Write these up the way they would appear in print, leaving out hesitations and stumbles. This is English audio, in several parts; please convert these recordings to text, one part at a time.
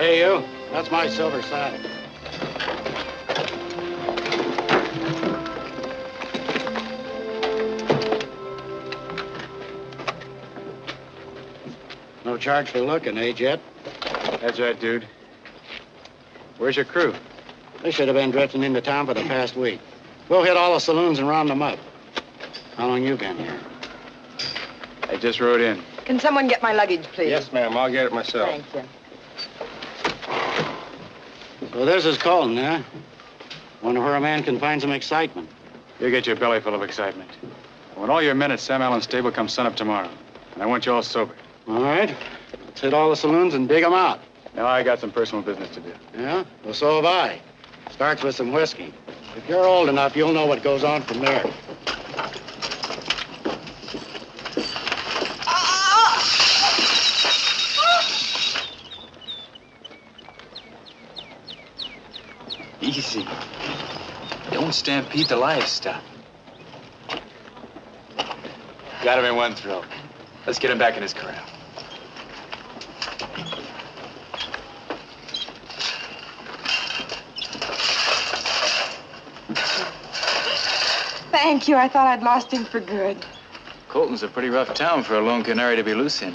Hey, you. That's my silver saddle. No charge for looking, eh, Jet? That's right, dude. Where's your crew? They should have been drifting into town for the past week. We'll hit all the saloons and round them up. How long you been here? I just rode in. Can someone get my luggage, please? Yes, ma'am. I'll get it myself. Thank you. So this is Colton, huh? Wonder where a man can find some excitement. You get your belly full of excitement. When all your men at Sam Allen's stable come sunup tomorrow, and I want you all sober. All right. Let's hit all the saloons and dig them out. Now I got some personal business to do. Yeah? Well, so have I. Starts with some whiskey. If you're old enough, you'll know what goes on from there. Easy. Don't stampede the livestock. Got him in one throw. Let's get him back in his corral. Thank you. I thought I'd lost him for good. Colton's a pretty rough town for a lone canary to be loose in.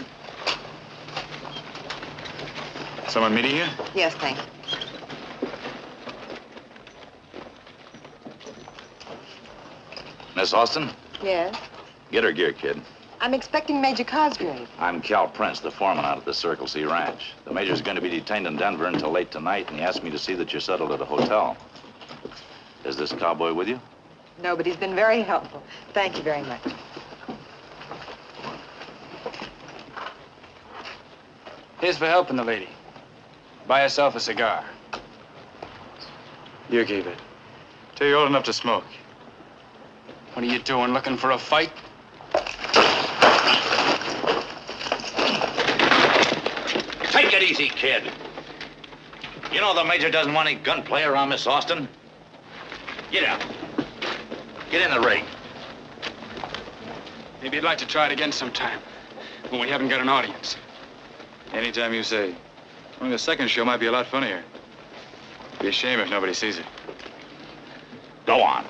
Someone meeting you? Yes, thank you. Miss Austin, Yes? get her gear, kid. I'm expecting Major Cosgrave. I'm Cal Prince, the foreman out at the Circle C Ranch. The major's going to be detained in Denver until late tonight, and he asked me to see that you're settled at a hotel. Is this cowboy with you? No, but he's been very helpful. Thank you very much. Here's for helping the lady. Buy yourself a cigar. You keep it. Till you're old enough to smoke. What are you doing, looking for a fight? Take it easy, kid. You know the major doesn't want any gunplay around Miss Austin. Get out. Get in the ring. Maybe you'd like to try it again sometime, when we haven't got an audience. Anytime you say. Only the second show might be a lot funnier. Be a shame if nobody sees it. Go on.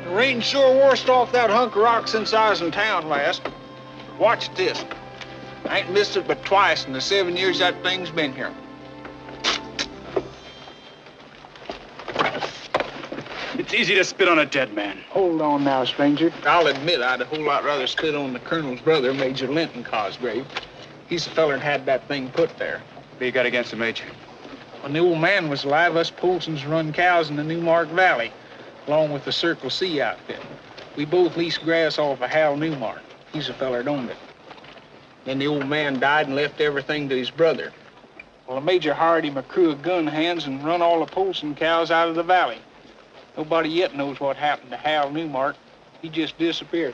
Rain sure washed off that hunk of rock since I was in town last. Watch this. I ain't missed it but twice in the 7 years that thing's been here. It's easy to spit on a dead man. Hold on now, stranger. I'll admit I'd a whole lot rather spit on the colonel's brother, Major Linton Cosgrave. He's the feller that had that thing put there. What do you got against the major? When the old man was alive, us Polsons run cows in the Newmark Valley, along with the Circle C outfit. We both leased grass off of Hal Newmark. He's the feller that owned it. Then the old man died and left everything to his brother. Well, the major hired him a crew of gun hands and run all the Polson cows out of the valley. Nobody yet knows what happened to Hal Newmark. He just disappeared.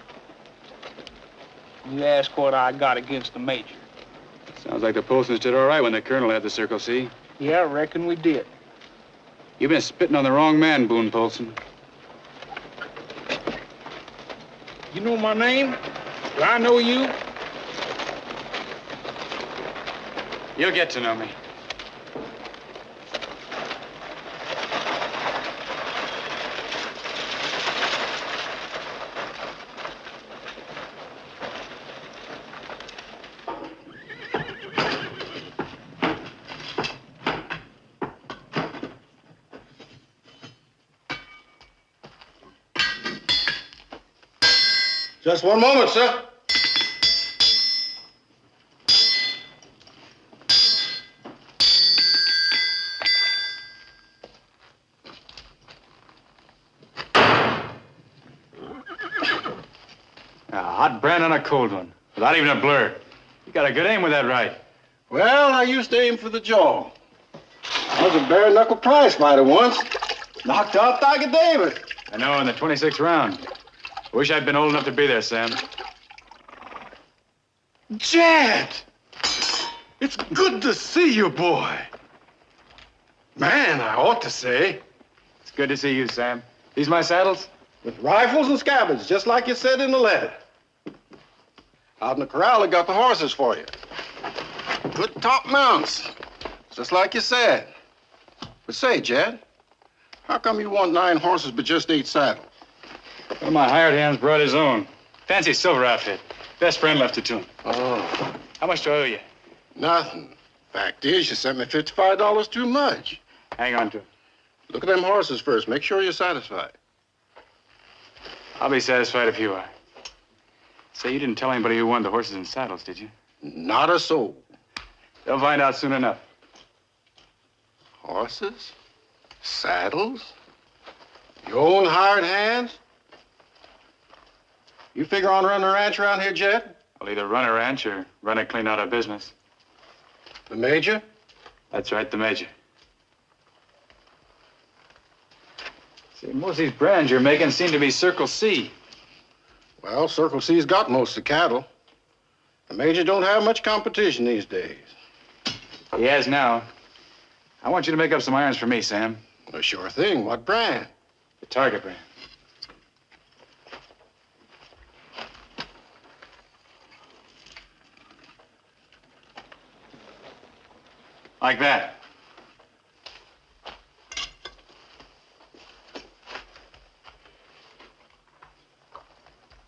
You ask what I got against the major. Sounds like the Polsons did all right when the colonel had the Circle C. Yeah, I reckon we did. You've been spitting on the wrong man, Boone Polson. You know my name? Do I know you? You'll get to know me. Just one moment, sir. A hot brand on a cold one, without even a blur. You got a good aim with that right. Well, I used to aim for the jaw. I was a bare-knuckle prize fighter once. Knocked out Tiger Davis. I know, in the 26th round. I wish I'd been old enough to be there, Sam. Jed! It's good to see you, boy. Man, I ought to say. It's good to see you, Sam. These my saddles? With rifles and scabbards, just like you said in the letter. Out in the corral, I got the horses for you. Good top mounts, just like you said. But say, Jed, how come you want 9 horses but just 8 saddles? One of my hired hands brought his own. Fancy silver outfit. Best friend left it to him. Oh. How much do I owe you? Nothing. Fact is, you sent me $55 too much. Hang on to it. Look at them horses first. Make sure you're satisfied. I'll be satisfied if you are. Say, you didn't tell anybody who won the horses and saddles, did you? Not a soul. They'll find out soon enough. Horses? Saddles? Your own hired hands? You figure on running a ranch around here, Jed? I'll either run a ranch or run it clean out of business. The Major? That's right, the Major. See, most of these brands you're making seem to be Circle C. Well, Circle C's got most of the cattle. The Major don't have much competition these days. He has now. I want you to make up some irons for me, Sam. Well, sure thing. What brand? The Target brand. Like that.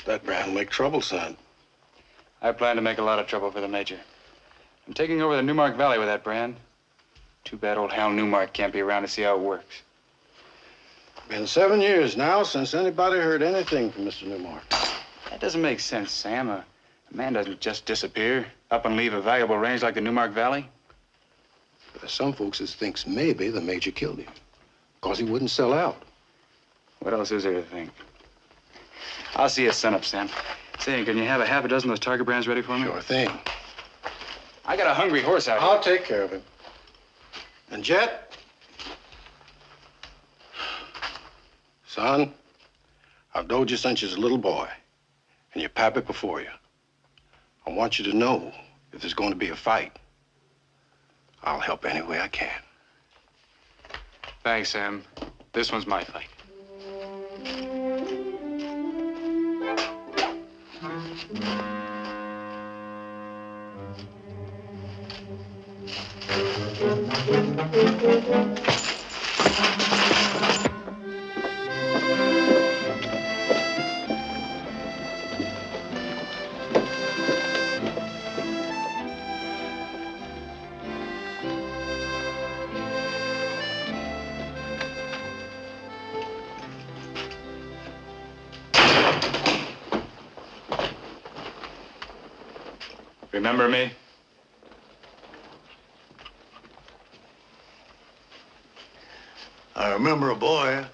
That brand will make trouble, son. I plan to make a lot of trouble for the Major. I'm taking over the Newmark Valley with that brand. Too bad old Hal Newmark can't be around to see how it works. Been 7 years now since anybody heard anything from Mr. Newmark. That doesn't make sense, Sam. A man doesn't just disappear, up and leave a valuable range like the Newmark Valley. There's some folks that thinks maybe the Major killed him because he wouldn't sell out. What else is there to think? I'll see you at sunup, Sam. Say, can you have a half a dozen of those Target brands ready for me? Sure thing. I got a hungry horse out here. I'll take care of him. And Jet? Son, I've knowed you since you was a little boy, and your pappy before you. I want you to know if there's going to be a fight, I'll help any way I can. Thanks, Sam. This one's my fight. Remember me? I remember a boy.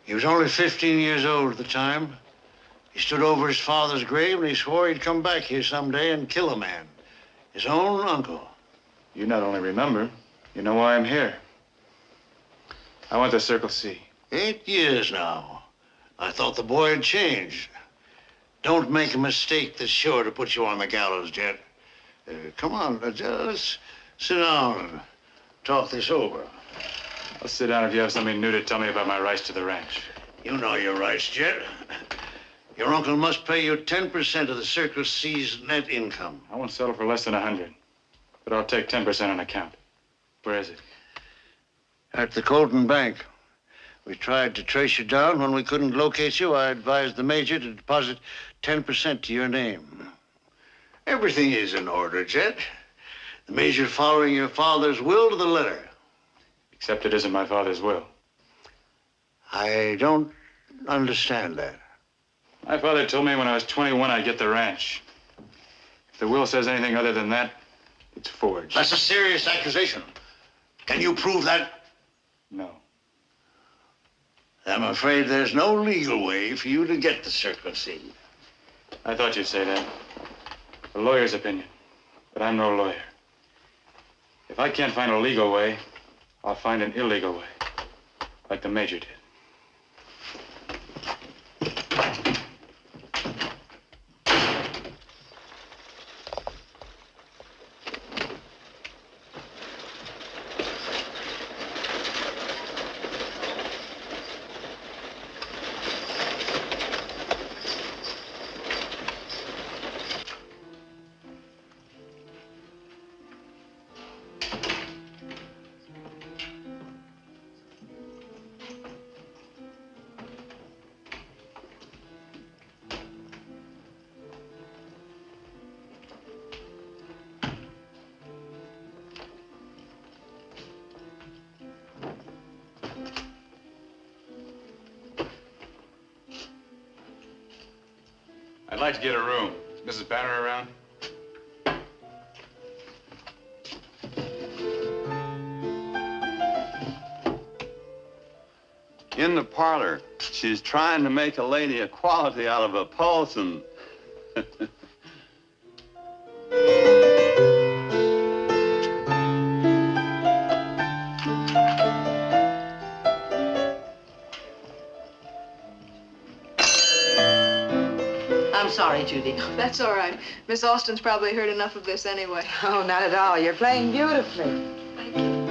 He was only 15 years old at the time. He stood over his father's grave and he swore he'd come back here someday and kill a man. His own uncle. You not only remember, you know why I'm here. I want the Circle C. 8 years now. I thought the boy had changed. Don't make a mistake that's sure to put you on the gallows, Jet. Come on, let's sit down and talk this over. I'll sit down if you have something new to tell me about my rights to the ranch. You know your rights, Jet. Your uncle must pay you 10% of the Circle C's net income. I won't settle for less than 100, but I'll take 10% on account. Where is it? At the Colton Bank. We tried to trace you down. When we couldn't locate you, I advised the Major to deposit 10% to your name. Everything is in order, Jet. The Major following your father's will to the letter. Except it isn't my father's will. I don't understand that. My father told me when I was 21 I'd get the ranch. If the will says anything other than that, it's forged. That's a serious accusation. Can you prove that? No. I'm afraid there's no legal way for you to get the Circle C. I thought you'd say that. A lawyer's opinion. But I'm no lawyer. If I can't find a legal way, I'll find an illegal way. Like the Major did. I'd like to get a room. Is Mrs. Banner around? In the parlor. She's trying to make a lady equality out of a Paulson. I'm sorry, Judy. That's all right. Miss Austin's probably heard enough of this anyway. Oh, not at all. You're playing beautifully. Thank you.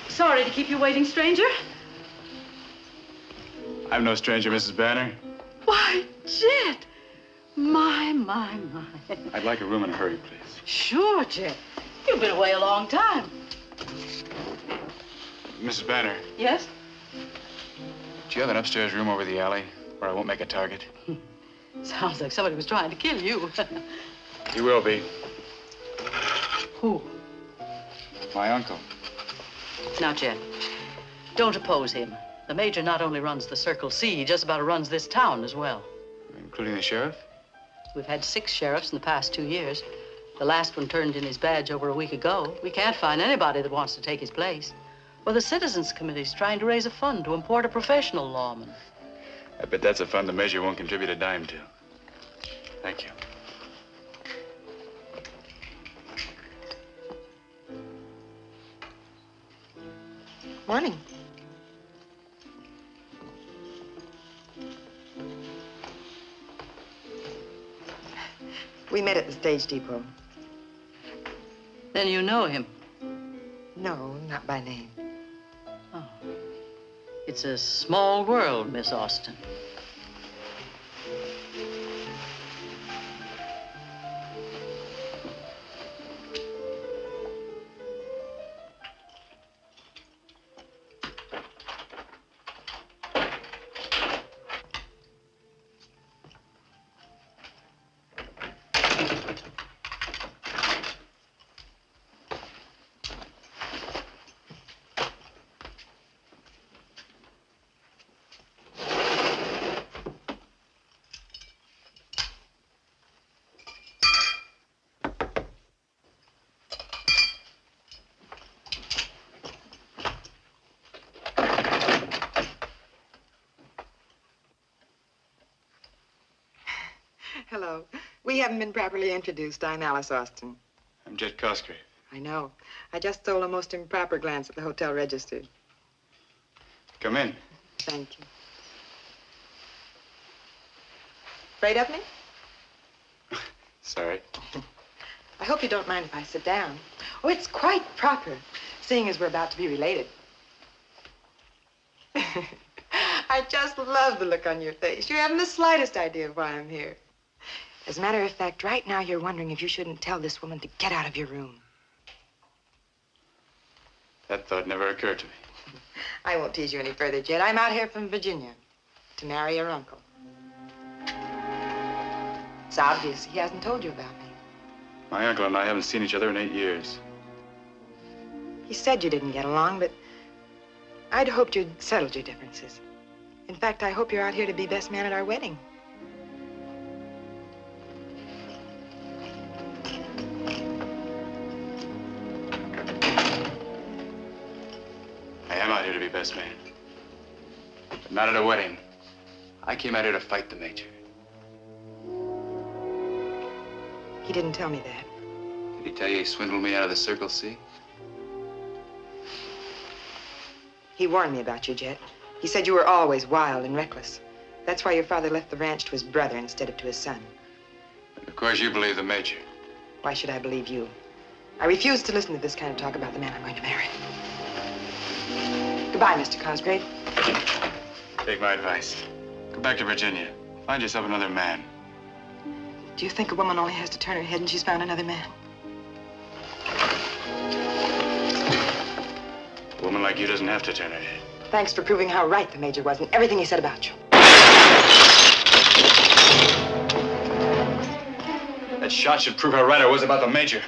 Sorry to keep you waiting, stranger. I'm no stranger, Mrs. Banner. Why, Jet. My. I'd like a room in a hurry, please. Sure, Jet. You've been away a long time. Mrs. Banner, Yes? do you have an upstairs room over the alley where I won't make a target? Sounds like somebody was trying to kill you. He will be. Who? My uncle. Now, Jet, don't oppose him. The Major not only runs the Circle C, he just about runs this town as well. Including the sheriff? We've had 6 sheriffs in the past 2 years. The last one turned in his badge over a week ago. We can't find anybody that wants to take his place. Well, the Citizens Committee's trying to raise a fund to import a professional lawman. I bet that's a fund the Major won't contribute a dime to. Thank you. Morning. We met at the stage depot. Then you know him. No, not by name. Oh. It's a small world, Miss Austin. Hello. We haven't been properly introduced. I'm Alice Austin. I'm Jet Cosgrave. I know. I just stole a most improper glance at the hotel register. Come in. Thank you. Afraid of me? Sorry. I hope you don't mind if I sit down. Oh, it's quite proper, seeing as we're about to be related. I just love the look on your face. You haven't the slightest idea of why I'm here. As a matter of fact, right now you're wondering if you shouldn't tell this woman to get out of your room. That thought never occurred to me. I won't tease you any further, Jed. I'm out here from Virginia to marry your uncle. It's obvious he hasn't told you about me. My uncle and I haven't seen each other in 8 years. He said you didn't get along, but I'd hoped you'd settled your differences. In fact, I hope you're out here to be best man at our wedding. I am out here to be best man. But not at a wedding. I came out here to fight the Major. He didn't tell me that. Did he tell you he swindled me out of the Circle C? He warned me about you, Jet. He said you were always wild and reckless. That's why your father left the ranch to his brother instead of to his son. And of course you believe the Major. Why should I believe you? I refuse to listen to this kind of talk about the man I'm going to marry. Goodbye, Mr. Cosgrave. Take my advice. Go back to Virginia. Find yourself another man. Do you think a woman only has to turn her head and she's found another man? A woman like you doesn't have to turn her head. Thanks for proving how right the Major was in everything he said about you. That shot should prove how right I was about the Major.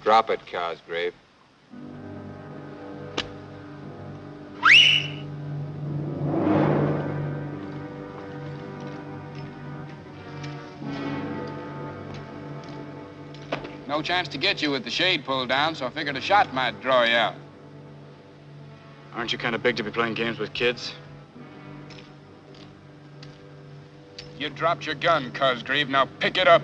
Drop it, Cosgrave. No chance to get you with the shade pulled down, so I figured a shot might draw you out. Aren't you kind of big to be playing games with kids? You dropped your gun, Cosgrave. Now pick it up.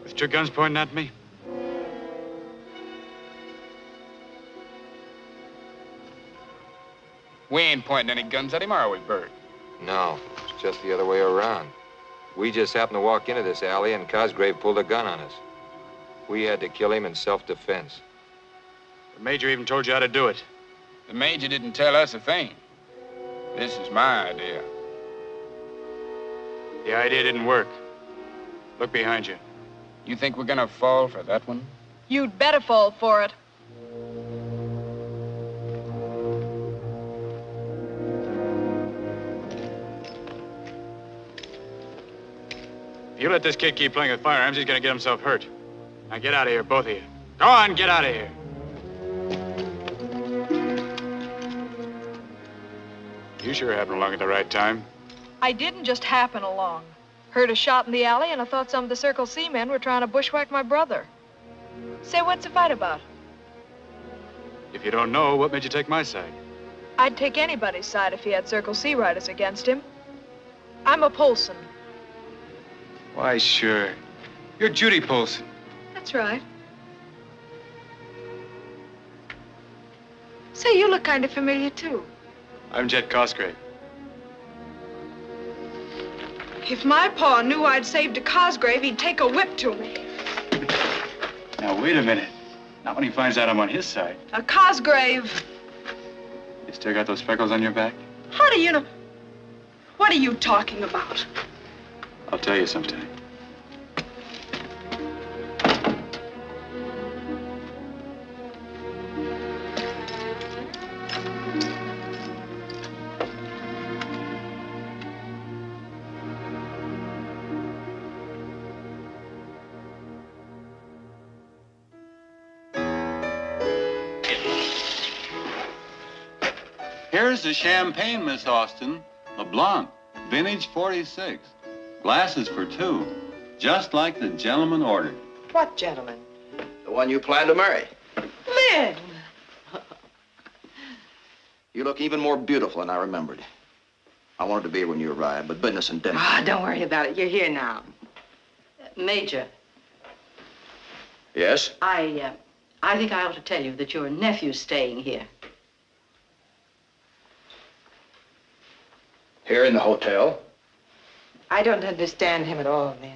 With your guns pointing at me? We ain't pointing any guns at him, are we, Bert? No, it's just the other way around. We just happened to walk into this alley and Cosgrave pulled a gun on us. We had to kill him in self-defense. The Major even told you how to do it. The Major didn't tell us a thing. This is my idea. The idea didn't work. Look behind you. You think we're gonna fall for that one? You'd better fall for it. If you let this kid keep playing with firearms, he's gonna get himself hurt. Now get out of here, both of you. Go on, get out of here. You sure happened along at the right time. I didn't just happen along. Heard a shot in the alley, and I thought some of the Circle C men were trying to bushwhack my brother. Say, what's the fight about? If you don't know, what made you take my side? I'd take anybody's side if he had Circle C riders against him. I'm a Polson. Why, sure. You're Judy Polson. That's right. Say, you look kind of familiar, too. I'm Jet Cosgrave. If my pa knew I'd saved a Cosgrave, he'd take a whip to me. Now, wait a minute. Not when he finds out I'm on his side. A Cosgrave. You still got those freckles on your back? How do you know? What are you talking about? I'll tell you sometime. Here's the champagne, Miss Austin. A Blanc, vintage 46. Glasses for two, just like the gentleman ordered. What gentleman? The one you plan to marry. Lynn! You look even more beautiful than I remembered. I wanted to be here when you arrived, but business and dinner. Ah, don't worry about it. You're here now. Major, Yes? I think I ought to tell you that your nephew's staying here. Here in the hotel. I don't understand him at all, Lynn.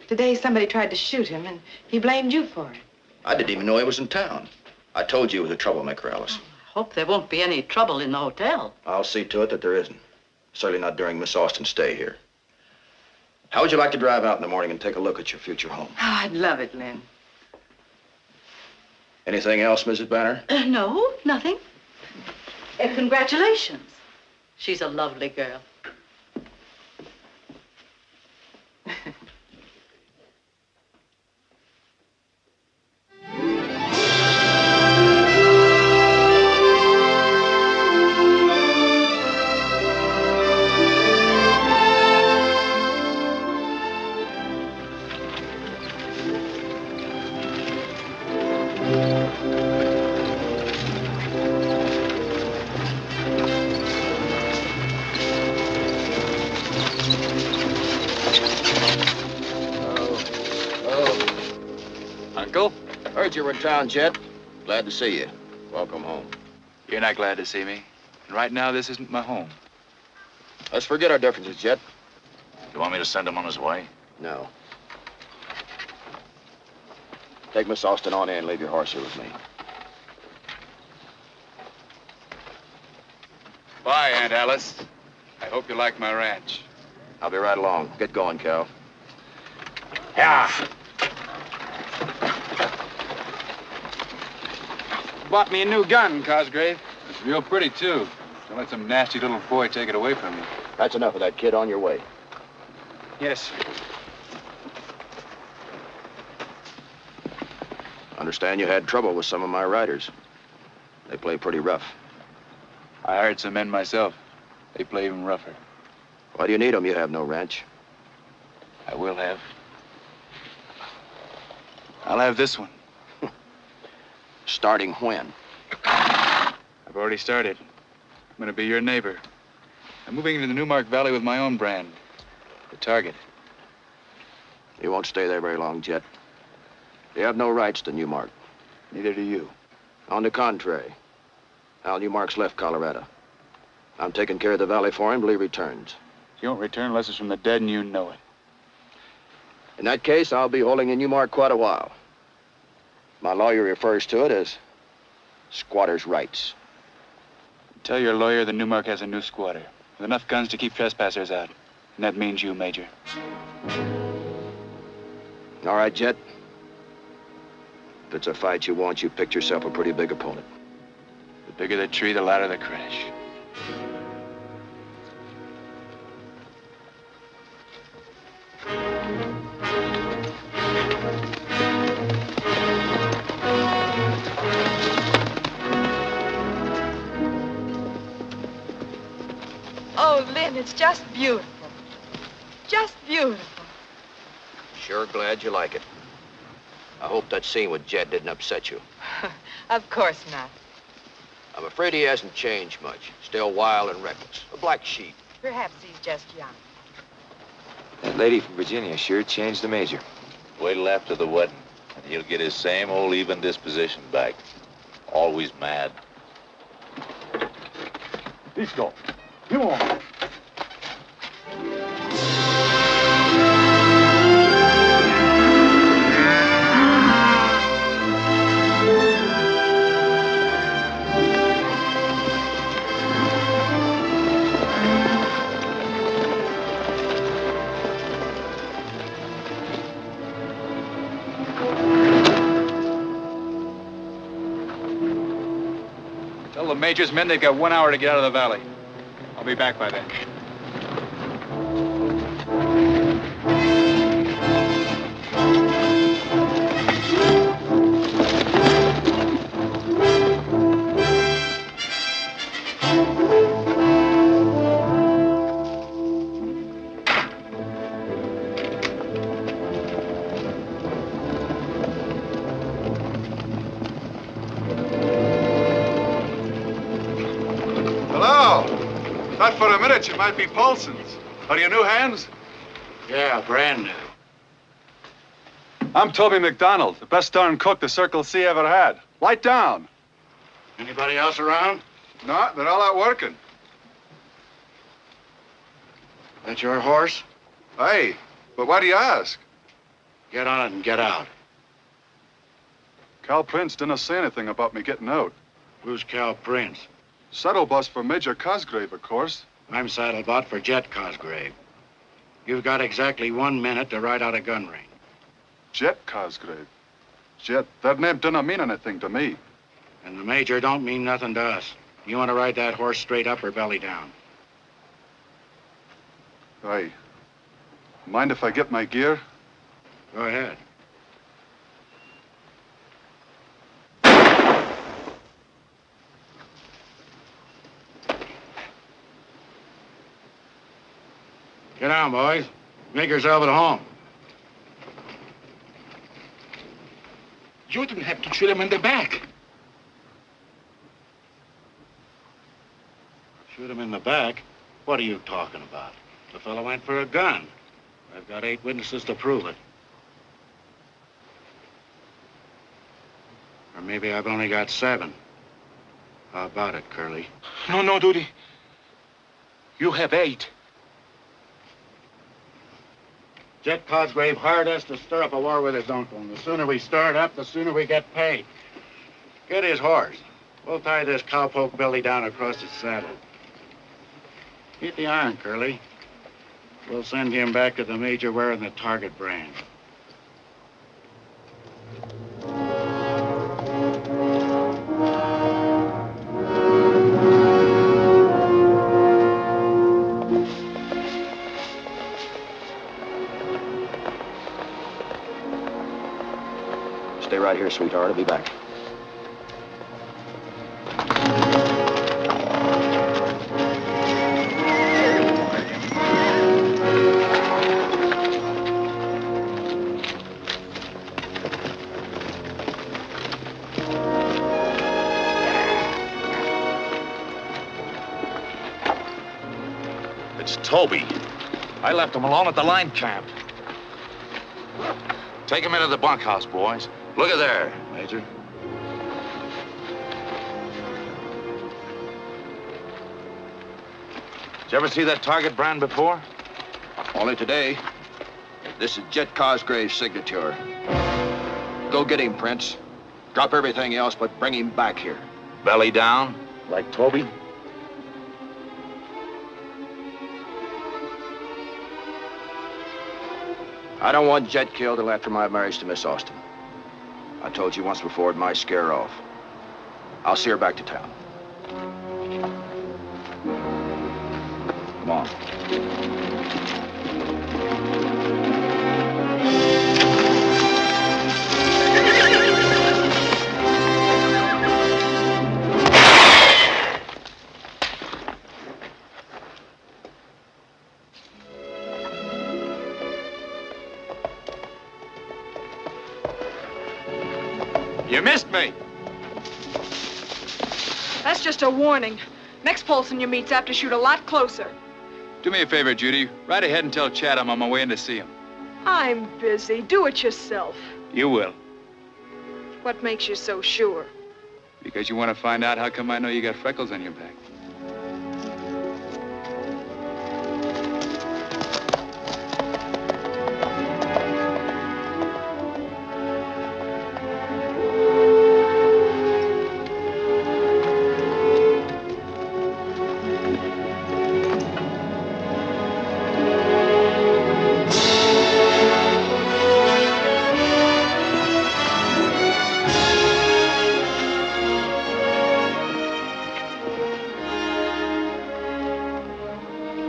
Today somebody tried to shoot him, and he blamed you for it. I didn't even know he was in town. I told you he was a troublemaker, Alice. I hope there won't be any trouble in the hotel. I'll see to it that there isn't. Certainly not during Miss Austin's stay here. How would you like to drive out in the morning and take a look at your future home? Oh, I'd love it, Lynn. Anything else, Mrs. Banner? No, nothing. Congratulations. She's a lovely girl. Heard you were in town, Jet. Glad to see you. Welcome home. You're not glad to see me. And right now, this isn't my home. Let's forget our differences, Jet. You want me to send him on his way? No. Take Miss Austin on in and leave your horse here with me. Bye, Aunt Alice. I hope you like my ranch. I'll be right along. Get going, Cal. Yeah. Bought me a new gun, Cosgrave. It's real pretty, too. Don't let some nasty little boy take it away from you. That's enough of that, kid. On your way. Yes. Understand you had trouble with some of my riders. They play pretty rough. I hired some men myself. They play even rougher. Why do you need them? You have no ranch. I will have. I'll have this one. Starting when? I've already started. I'm going to be your neighbor. I'm moving into the Newmark Valley with my own brand, the Target. You won't stay there very long, Jet. You have no rights to Newmark. Neither do you. On the contrary, Al Newmark's left Colorado. I'm taking care of the valley for him till he returns. He won't return unless it's from the dead and you know it. In that case, I'll be holding in Newmark quite a while. My lawyer refers to it as squatter's rights. Tell your lawyer that Newmark has a new squatter with enough guns to keep trespassers out. And that means you, Major. All right, Jet. If it's a fight you want, you picked yourself a pretty big opponent. The bigger the tree, the louder the crash. Oh, Lynn, it's just beautiful. Just beautiful. Sure glad you like it. I hope that scene with Jet didn't upset you. Of course not. I'm afraid he hasn't changed much. Still wild and reckless. A black sheep. Perhaps he's just young. That lady from Virginia sure changed the Major. Wait till after the wedding, and he'll get his same old even disposition back. Always mad. Let's go. Come on. Tell the Major's men they've got 1 hour to get out of the valley. I'll be back by then. Thought for a minute you might be Paulson's. Are you new hands? Yeah, brand new. I'm Toby McDonald, the best darn cook the Circle C ever had. Light down. Anybody else around? No, they're all out working. That your horse? Hey, but why do you ask? Get on it and get out. Cal Prince didn't say anything about me getting out. Who's Cal Prince? Saddle bus for Major Cosgrave, of course. I'm saddlebot for Jet Cosgrave. You've got exactly 1 minute to ride out a gun range. Jet Cosgrave. Jet, that name didn't mean anything to me. And the Major don't mean nothing to us. You want to ride that horse straight up or belly down? Hey, mind if I get my gear? Go ahead. Get down, boys. Make yourself at home. You didn't have to shoot him in the back. Shoot him in the back? What are you talking about? The fellow went for a gun. I've got 8 witnesses to prove it. Or maybe I've only got 7. How about it, Curly? No, Duty. You have 8. Jet Cosgrave hired us to stir up a war with his uncle, and the sooner we stir it up, the sooner we get paid. Get his horse. We'll tie this cowpoke belly down across his saddle. Get the iron, Curly. We'll send him back to the Major wearing the target brand. Stay right here, sweetheart. I'll be back. It's Toby. I left him alone at the line camp. Take him into the bunkhouse, boys. Look at there, Major. Did you ever see that target brand before? Only today. This is Jet Cosgrave's signature. Go get him, Prince. Drop everything else, but bring him back here. Belly down, like Toby? I don't want Jet killed till after my marriage to Miss Austin. I told you once before it might scare her off. I'll see her back to town. Come on. You missed me. That's just a warning. Next Polson you meet's apt to shoot a lot closer. Do me a favor, Judy. Ride ahead and tell Chad I'm on my way in to see him. I'm busy. Do it yourself. You will. What makes you so sure? Because you want to find out how come I know you got freckles on your back.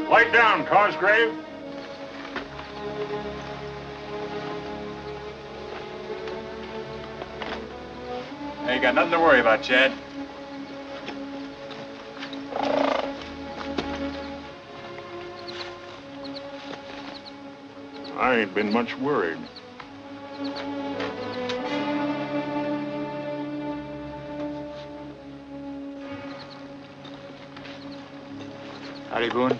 Light down, Cosgrave. Hey, you got nothing to worry about, Chad. I ain't been much worried. Howdy, Boone.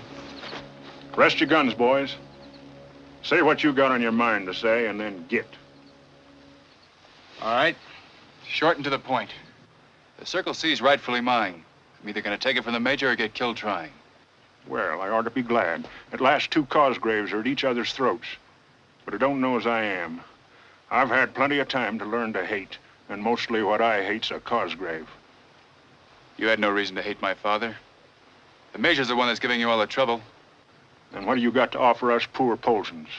Rest your guns, boys. Say what you got on your mind to say, and then get. All right. Short and to the point. The Circle C's rightfully mine. I'm either going to take it from the Major or get killed trying. Well, I ought to be glad. At last, two Cosgraves are at each other's throats. But I don't know as I am. I've had plenty of time to learn to hate, and mostly what I hate's a Cosgrave. You had no reason to hate my father. The Major's the one that's giving you all the trouble. And what do you got to offer us poor Polsons?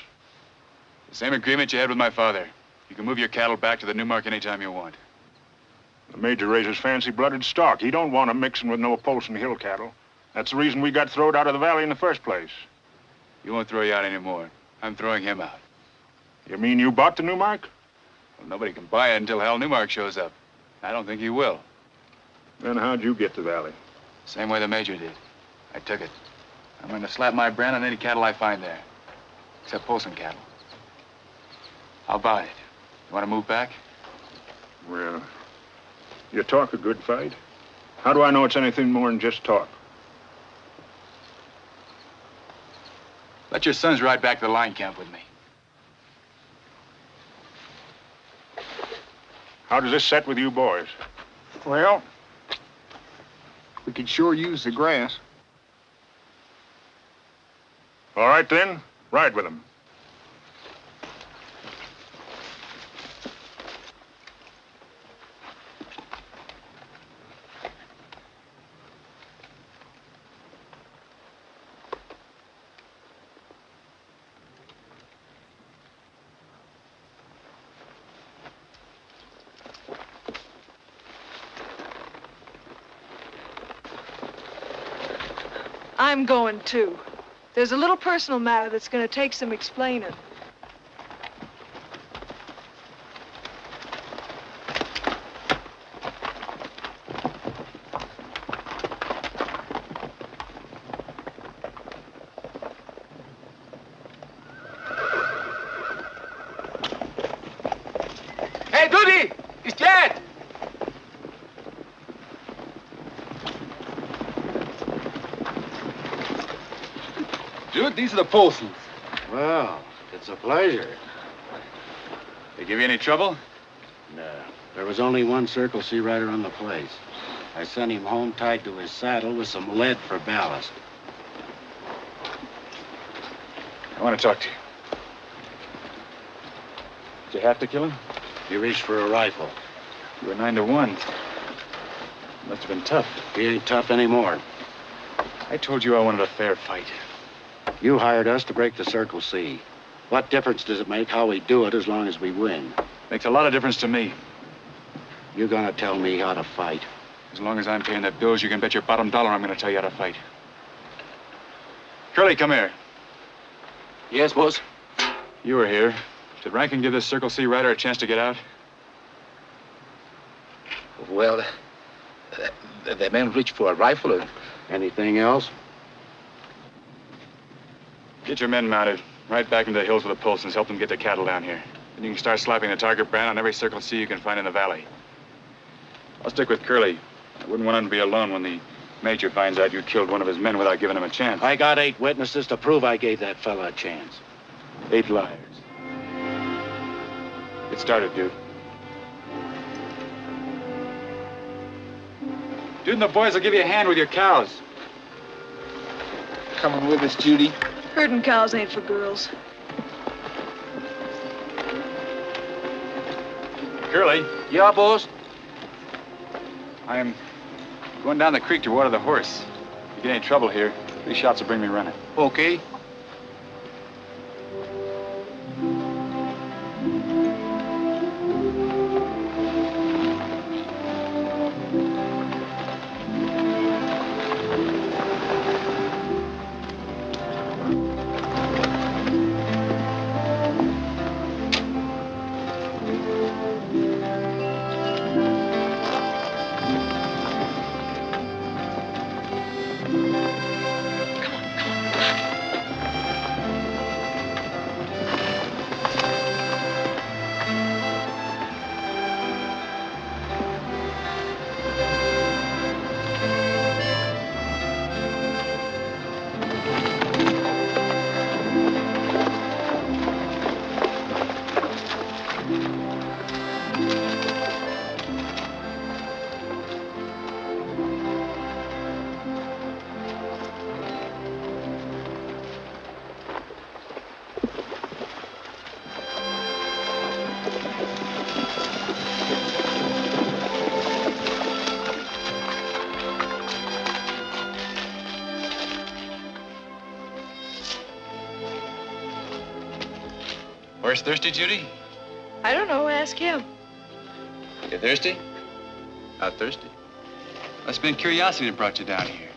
The same agreement you had with my father. You can move your cattle back to the Newmark anytime you want. The Major raises fancy-blooded stock. He don't want 'em mixing with no Polson Hill cattle. That's the reason we got throwed out of the valley in the first place. He won't throw you out anymore. I'm throwing him out. You mean you bought the Newmark? Well, nobody can buy it until Hal Newmark shows up. I don't think he will. Then how'd you get the valley? Same way the Major did. I took it. I'm going to slap my brand on any cattle I find there. Except Polson cattle. I'll buy it. You want to move back? Well, you talk a good fight. How do I know it's anything more than just talk? Let your sons ride back to the line camp with me. How does this set with you boys? Well, we could sure use the grass. All right, then. Ride with them. I'm going too. There's a little personal matter that's going to take some explaining. Hey, Doody! It's Chad! Dude, these are the Polsons. Well, it's a pleasure. They give you any trouble? No. There was only one Circle C rider on the place. I sent him home tied to his saddle with some lead for ballast. I want to talk to you. Did you have to kill him? He reached for a rifle. You were 9 to 1. Must have been tough. He ain't tough anymore. I told you I wanted a fair fight. You hired us to break the Circle C. What difference does it make how we do it as long as we win? Makes a lot of difference to me. You gonna tell me how to fight? As long as I'm paying the bills, you can bet your bottom dollar I'm gonna tell you how to fight. Curly, come here. Yes, boss? You were here. Did Rankin give this Circle C rider a chance to get out? Well, the man reached for a rifle. Anything else? Get your men mounted. Right back into the hills with the Polsons. Help them get their cattle down here. Then you can start slapping the target brand on every Circle C you can find in the valley. I'll stick with Curly. I wouldn't want him to be alone when the Major finds out you killed one of his men without giving him a chance. I got 8 witnesses to prove I gave that fella a chance. 8 liars. Get started, dude. Dude and the boys will give you a hand with your cows. Coming with us, Judy. Herding cows ain't for girls. Curly. Yeah, boss? I'm going down the creek to water the horse. If you get any trouble here, 3 shots will bring me running. Okay. Horse thirsty, Judy? I don't know. Ask him. You thirsty? Not thirsty. Must have been curiosity that brought you down here.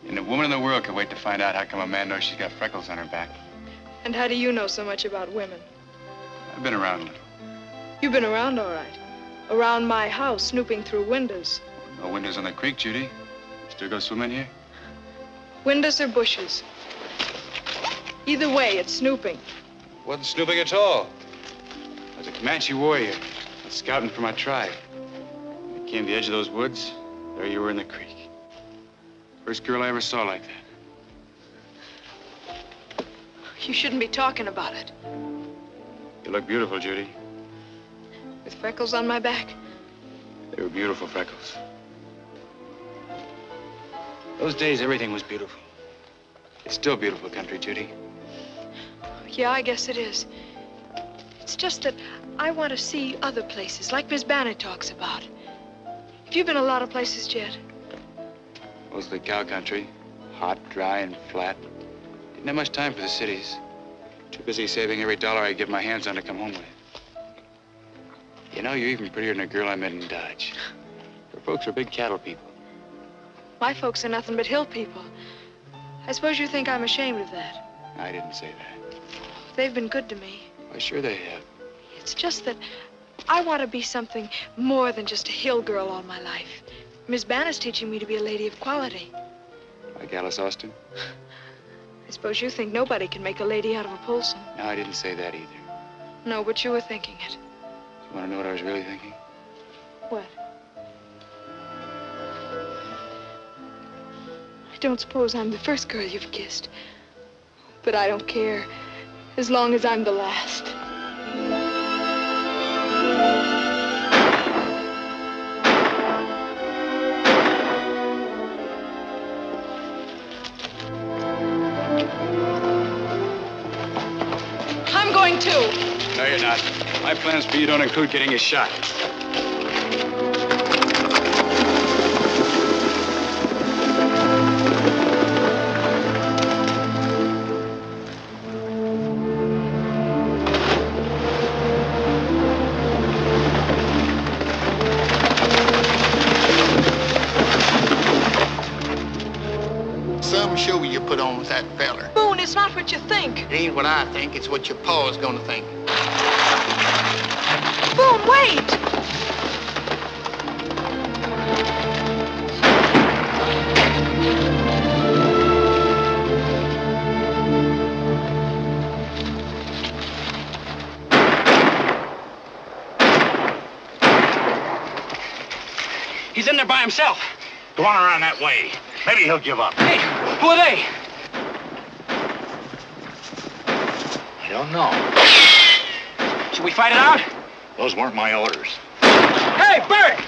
And a woman in the world could wait to find out how come a man knows she's got freckles on her back. And how do you know so much about women? I've been around a little. You've been around all right. Around my house, snooping through windows. No windows on the creek, Judy. Still go swimming here? Windows or bushes. Either way, it's snooping. Wasn't snooping at all. I was a Comanche warrior. I was scouting for my tribe. When I came to the edge of those woods, there you were in the creek. First girl I ever saw like that. You shouldn't be talking about it. You look beautiful, Judy. With freckles on my back? They were beautiful freckles. Those days, everything was beautiful. It's still beautiful country, Judy. Yeah, I guess it is. It's just that I want to see other places, like Miss Banner talks about. Have you been a lot of places, Jet? Mostly cow country. Hot, dry, and flat. Didn't have much time for the cities. Too busy saving every dollar I get my hands on to come home with. You know, you're even prettier than a girl I met in Dodge. Her folks are big cattle people. My folks are nothing but hill people. I suppose you think I'm ashamed of that. I didn't say that. They've been good to me. Why, sure they have. It's just that I want to be something more than just a hill girl all my life. Miss Banner's teaching me to be a lady of quality. Like Alice Austin? I suppose you think nobody can make a lady out of a Polson. No, I didn't say that either. No, but you were thinking it. You want to know what I was really thinking? What? I don't suppose I'm the first girl you've kissed. But I don't care, as long as I'm the last. I'm going too. No, you're not. My plans for you don't include getting a shot. Some show you put on with that feller. Boone, it's not what you think. It ain't what I think, it's what your pa's gonna think. Boone, wait! He's in there by himself. Go on around that way. Maybe he'll give up. Hey, who are they? I don't know. Should we fight it out? Those weren't my orders. Hey, Bert!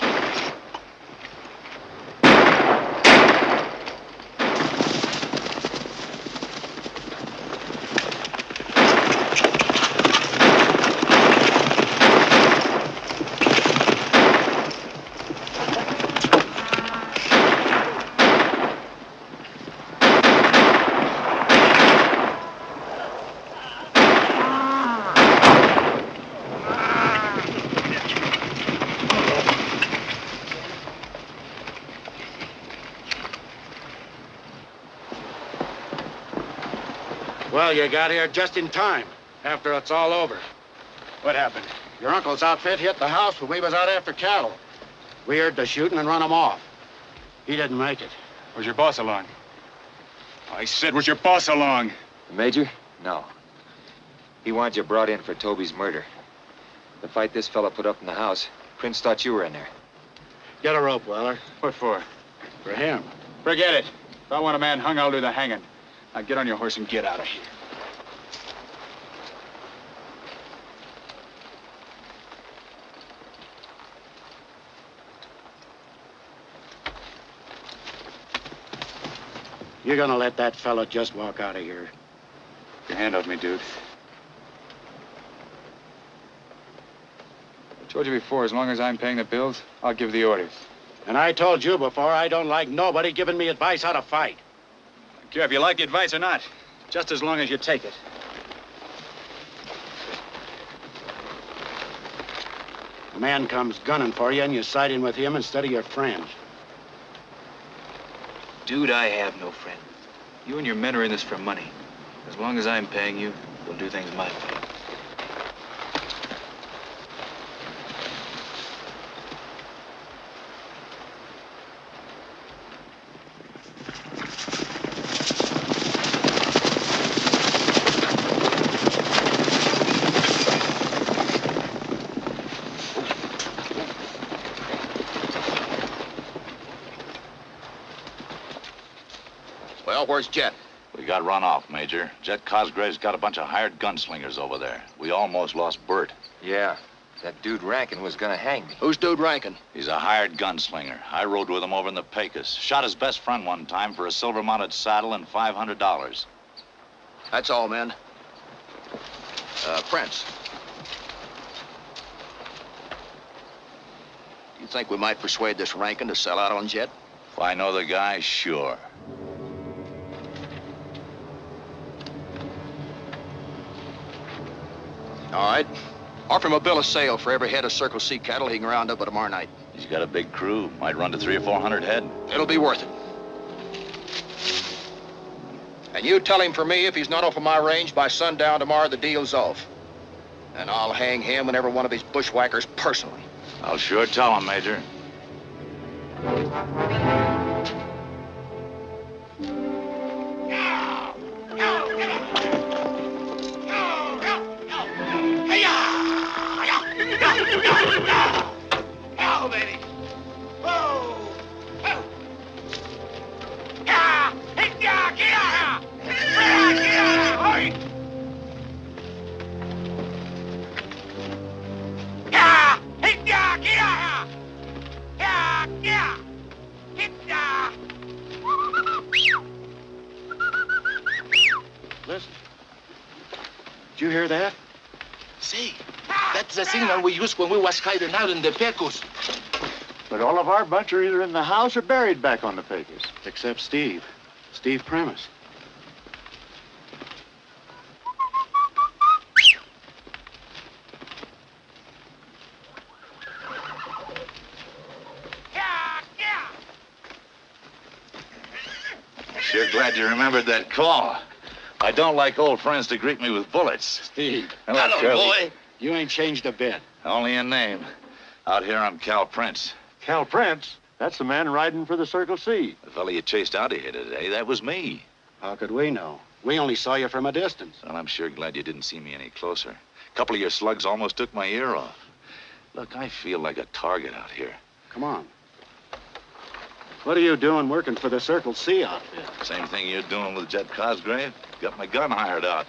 Well, you got here just in time, after it's all over. What happened? Your uncle's outfit hit the house when we was out after cattle. We heard the shooting and run him off. He didn't make it. Was your boss along? I said, was your boss along? The Major? No. He wanted you brought in for Toby's murder. The fight this fella put up in the house, Prince thought you were in there. Get a rope, Weller. What for? For him. Forget it. If I want a man hung, I'll do the hanging. Now get on your horse and get out of here. You're gonna let that fella just walk out of here. Get your hand off me, dude. I told you before, as long as I'm paying the bills, I'll give the orders. And I told you before, I don't like nobody giving me advice how to fight. I don't care if you like the advice or not, just as long as you take it. A man comes gunning for you and you side in with him instead of your friend. Dude, I have no friend. You and your men are in this for money. As long as I'm paying you, you'll do things my way. Well, where's Jet? We got run off, Major. Jet Cosgrave's got a bunch of hired gunslingers over there. We almost lost Bert. Yeah, that dude Rankin was gonna hang me. Who's dude Rankin? He's a hired gunslinger. I rode with him over in the Pecos. Shot his best friend one time for a silver-mounted saddle and $500. That's all, men. Prince. You think we might persuade this Rankin to sell out on Jet? If I know the guy, sure. All right. Offer him a bill of sale for every head of Circle C cattle he can round up by tomorrow night. He's got a big crew. Might run to 300 or 400 head. It'll be worth it. And you tell him for me, if he's not off of my range by sundown tomorrow, the deal's off. And I'll hang him and every one of his bushwhackers personally. I'll sure tell him, Major. Now, baby. Whoa. Yeah. Listen. Did you hear that? See, that's the signal we used when we was hiding out in the Pecos. But all of our bunch are either in the house or buried back on the Pecos. Except Steve. Steve Primus. Sure glad you remembered that call. I don't like old friends to greet me with bullets. Steve. Hello, Curly. You ain't changed a bit. Only in name. Out here, I'm Cal Prince. Cal Prince? That's the man riding for the Circle C. The fella you chased out of here today, that was me. How could we know? We only saw you from a distance. Well, I'm sure glad you didn't see me any closer. A couple of your slugs almost took my ear off. Look, I feel like a target out here. Come on. What are you doing working for the Circle C outfit? Same thing you're doing with Jet Cosgrave. Got my gun hired out.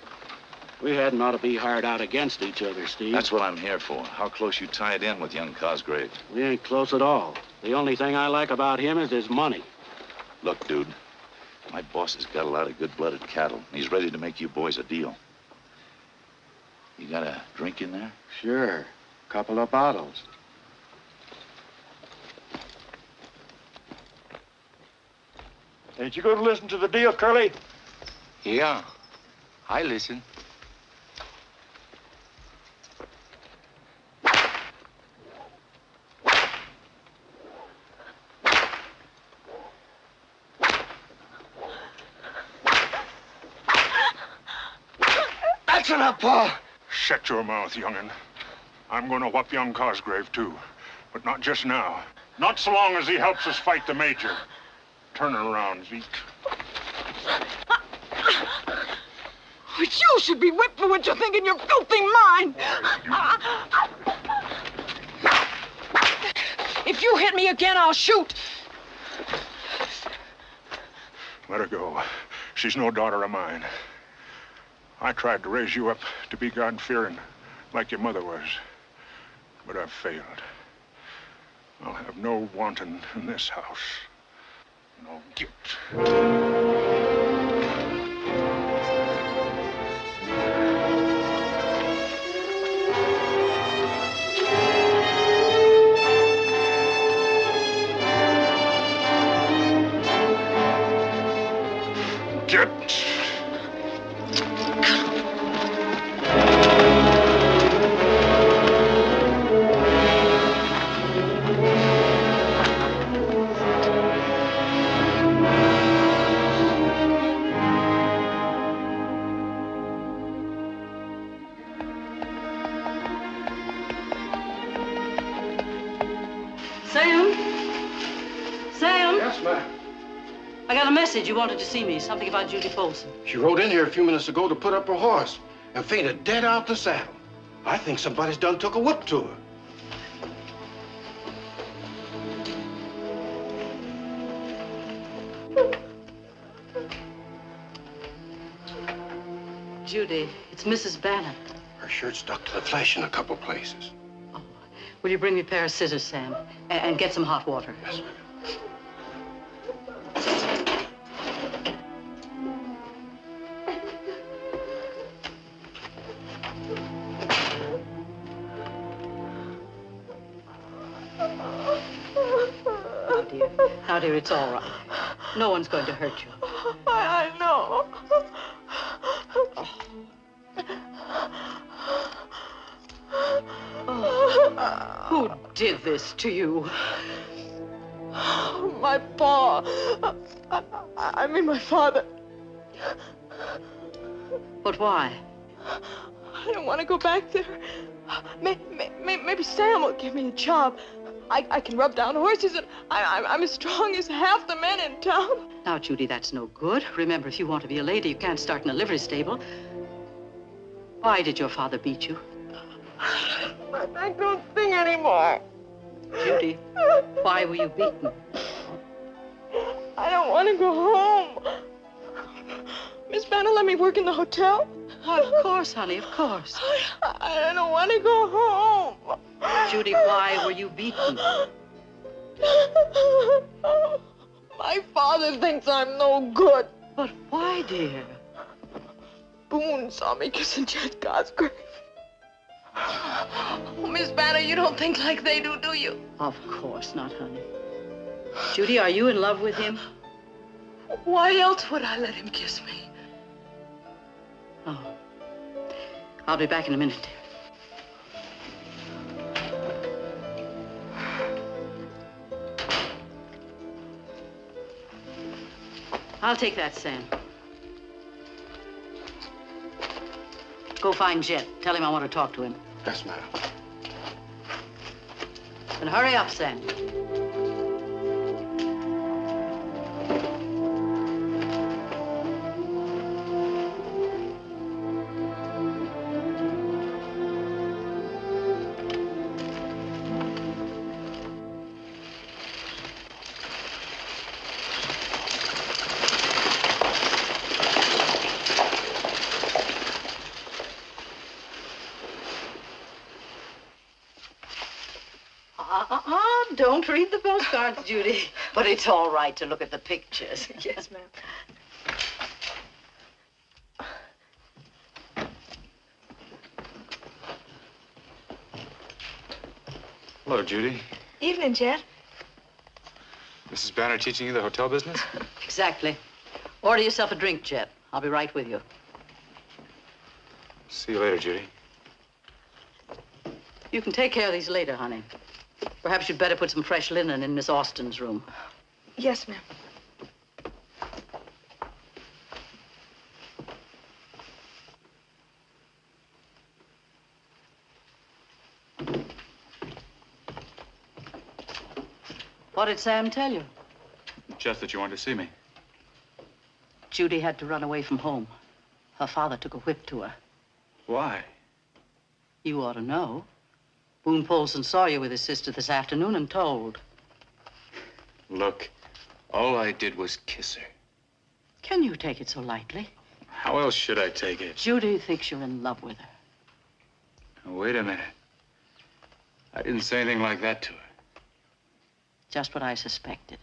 We hadn't ought to be hired out against each other, Steve. That's what I'm here for. How close you tied in with young Cosgrave. We ain't close at all. The only thing I like about him is his money. Look, dude, my boss has got a lot of good-blooded cattle. And he's ready to make you boys a deal. You got a drink in there? Sure. Couple of bottles. Ain't you going to listen to the deal, Curly? Yeah, I listen. That's enough, Pa. Shut your mouth, young'un. I'm going to whoop young Cosgrave, too. But not just now. Not so long as he helps us fight the Major. Turn around, Zeke. But you should be whipped for what you think in your filthy mind. If you hit me again, I'll shoot. Let her go. She's no daughter of mine. I tried to raise you up to be God-fearing, like your mother was. But I've failed. I'll have no wanton in this house. No guilt. Get! message. You wanted to see me. Something about Judy Folsom. She rode in here a few minutes ago to put up her horse and fainted dead out the saddle. I think somebody's done took a whip to her. Judy, it's Mrs. Banner. Her shirt stuck to the flesh in a couple places. Will you bring me a pair of scissors, Sam? And get some hot water? Yes, ma'am. Now, dear, it's all right. No one's going to hurt you. I know. Who did this to you? My pa. I mean, my father. But why? I don't want to go back there. Maybe Sam will give me a job. I can rub down horses, and I'm as strong as half the men in town. Now, Judy, that's no good. Remember, if you want to be a lady, you can't start in a livery stable. Why did your father beat you? I don't sing anymore. Judy, why were you beaten? I don't want to go home. Miss Banner let me work in the hotel. Why, of course, honey, of course. I don't want to go home. Judy, why were you beaten? My father thinks I'm no good. But why, dear? Boone saw me kissing Jed Cosgrave. Oh, Miss Banner, you don't think like they do you? Of course not, honey. Judy, are you in love with him? Why else would I let him kiss me? Oh. I'll be back in a minute, dear. I'll take that, Sam. Go find Jet. Tell him I want to talk to him. Yes, madam. And hurry up, Sam. Don't read the postcards, Judy. But it's all right to look at the pictures. Yes, ma'am. Hello, Judy. Evening, Jet. Mrs. Banner teaching you the hotel business? Exactly. Order yourself a drink, Jet. I'll be right with you. See you later, Judy. You can take care of these later, honey. Perhaps you'd better put some fresh linen in Miss Austin's room. Yes, ma'am. What did Sam tell you? Just that you wanted to see me. Judy had to run away from home. Her father took a whip to her. Why? You ought to know. Boone Polson saw you with his sister this afternoon and told. Look, all I did was kiss her. Can you take it so lightly? How else should I take it? Judy thinks you're in love with her. Now, wait a minute. I didn't say anything like that to her. Just what I suspected.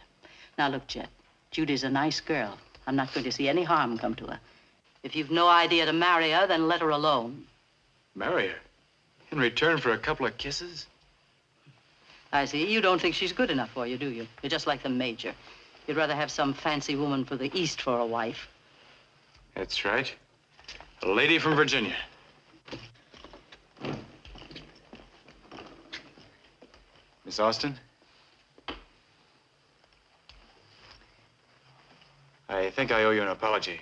Now, look, Jet, Judy's a nice girl. I'm not going to see any harm come to her. If you've no idea to marry her, then let her alone. Marry her? In return for a couple of kisses? I see. You don't think she's good enough for you, do you? You're just like the Major. You'd rather have some fancy woman for the East for a wife. That's right. A lady from Virginia. Miss Austin? I think I owe you an apology.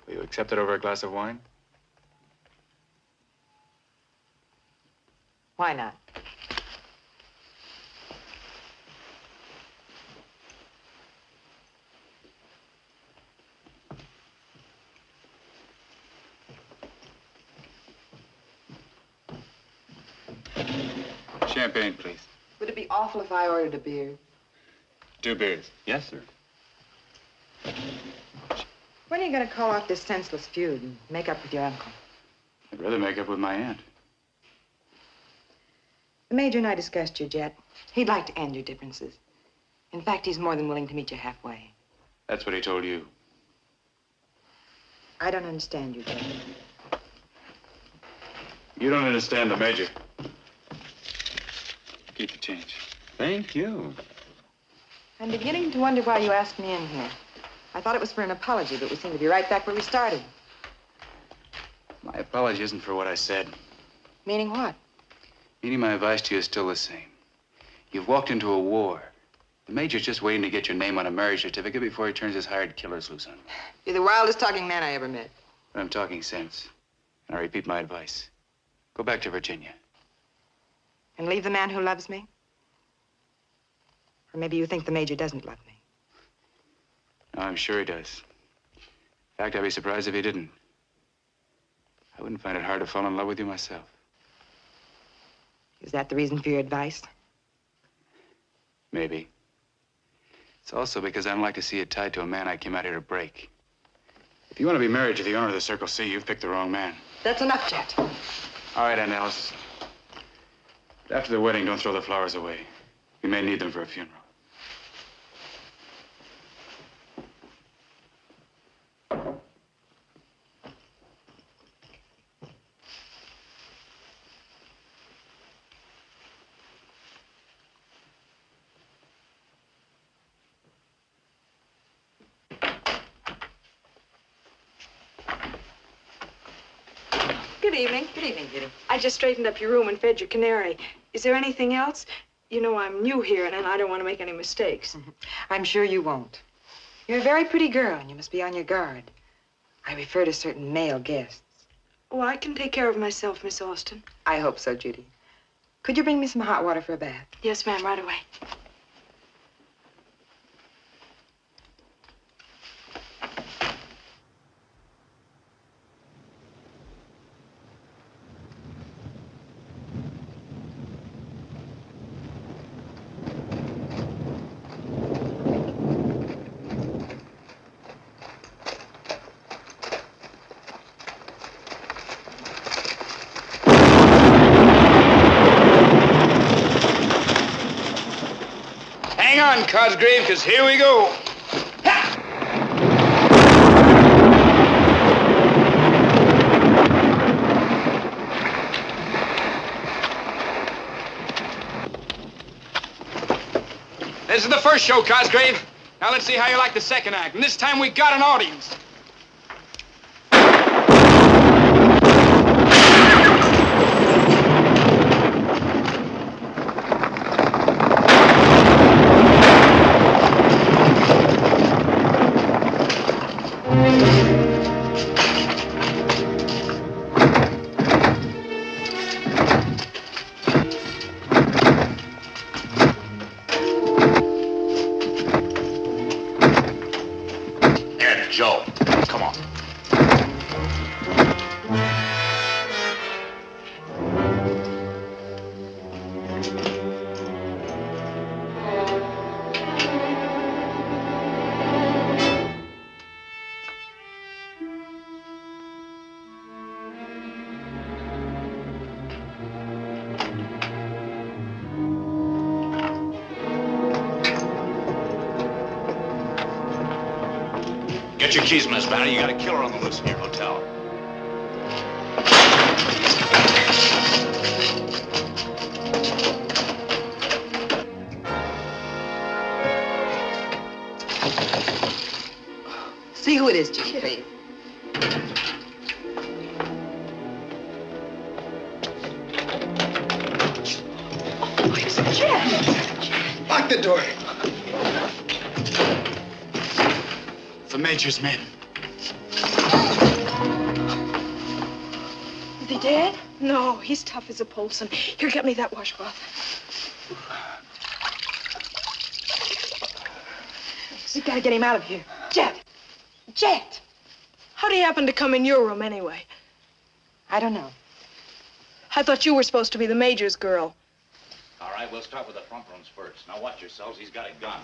Will you accept it over a glass of wine? Why not? Champagne, please. Would it be awful if I ordered a beer? 2 beers. Yes, sir. When are you going to call off this senseless feud and make up with your uncle? I'd rather make up with my aunt. The Major and I discussed you, Jet. He'd like to end your differences. In fact, he's more than willing to meet you halfway. That's what he told you. I don't understand you, Jet. You don't understand the Major. Keep the change. Thank you. I'm beginning to wonder why you asked me in here. I thought it was for an apology, but we seem to be right back where we started. My apology isn't for what I said. Meaning what? Meaning my advice to you is still the same. You've walked into a war. The Major's just waiting to get your name on a marriage certificate before he turns his hired killers loose on you. You're the wildest talking man I ever met. But I'm talking sense. And I repeat my advice. Go back to Virginia. And leave the man who loves me? Or maybe you think the Major doesn't love me. No, I'm sure he does. In fact, I'd be surprised if he didn't. I wouldn't find it hard to fall in love with you myself. Is that the reason for your advice? Maybe. It's also because I don't like to see you tied to a man I came out here to break. If you want to be married to the owner of the Circle C, you've picked the wrong man. That's enough, Jet. All right, Aunt Alice. But after the wedding, don't throw the flowers away. We may need them for a funeral. Good evening. Good evening, Kitty. I just straightened up your room and fed your canary. Is there anything else? You know, I'm new here, and I don't want to make any mistakes. I'm sure you won't. You're a very pretty girl, and you must be on your guard. I refer to certain male guests. Oh, I can take care of myself, Miss Austin. I hope so, Judy. Could you bring me some hot water for a bath? Yes, ma'am, right away. Hang on, Cosgrave, because here we go. This is the first show, Cosgrave. Now let's see how you like the second act. And this time we got an audience. Joe, come on. Get your keys, Miss Banner. You got a killer on the loose in your hotel. See who it is, Judy, please. Oh, it's Jet. Lock the door. The Major's men. Is he dead? No, he's tough as a Polson. Here, get me that washcloth. We gotta get him out of here. Jet! Jet! How'd he happen to come in your room anyway? I don't know. I thought you were supposed to be the Major's girl. All right, we'll start with the front rooms first. Now watch yourselves. He's got a gun.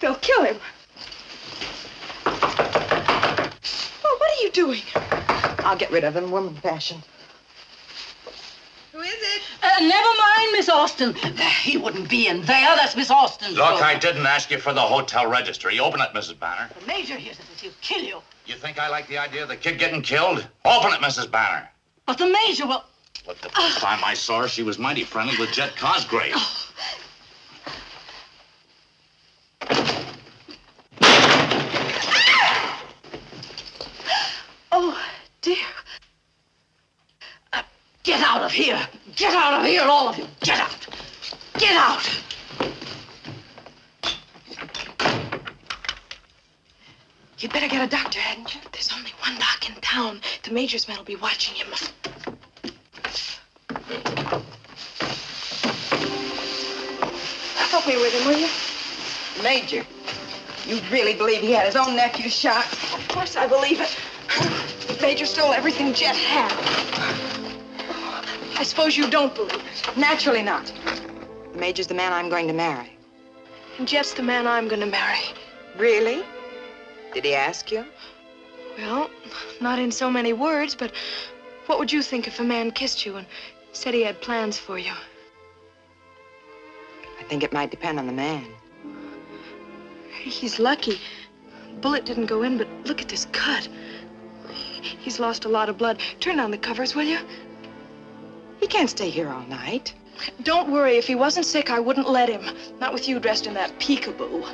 They'll kill him. Oh, what are you doing? I'll get rid of him, woman fashion. Who is it? Never mind, Miss Austin. He wouldn't be in there. That's Miss Austin's Look, room. I didn't ask you for the hotel registry. Open it, Mrs. Banner. The Major hears it. He'll kill you. You think I like the idea of the kid getting killed? Open it, Mrs. Banner. But the Major will... Look, the first time I saw her, she was mighty friendly with Jet Cosgrave. Oh, dear. Get out of here. Get out of here, all of you. Get out. Get out. You'd better get a doctor, hadn't you? There's only one doc in town. The Major's men will be watching him. Help me with him, will you? Major, you really believe he had his own nephew shot? Of course I believe it. The Major stole everything Jet had. I suppose you don't believe it. Naturally not. The Major's the man I'm going to marry. And Jet's the man I'm going to marry. Really? Did he ask you? Well, not in so many words, but what would you think if a man kissed you and said he had plans for you? I think it might depend on the man. He's lucky. The bullet didn't go in, but look at this cut. He's lost a lot of blood. Turn down the covers, will you? He can't stay here all night. Don't worry. If he wasn't sick, I wouldn't let him. Not with you dressed in that peekaboo.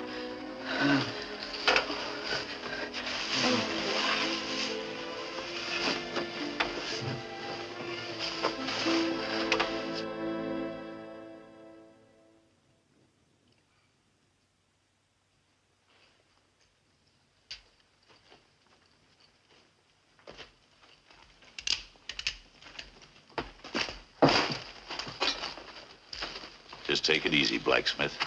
Just take it easy, blacksmith.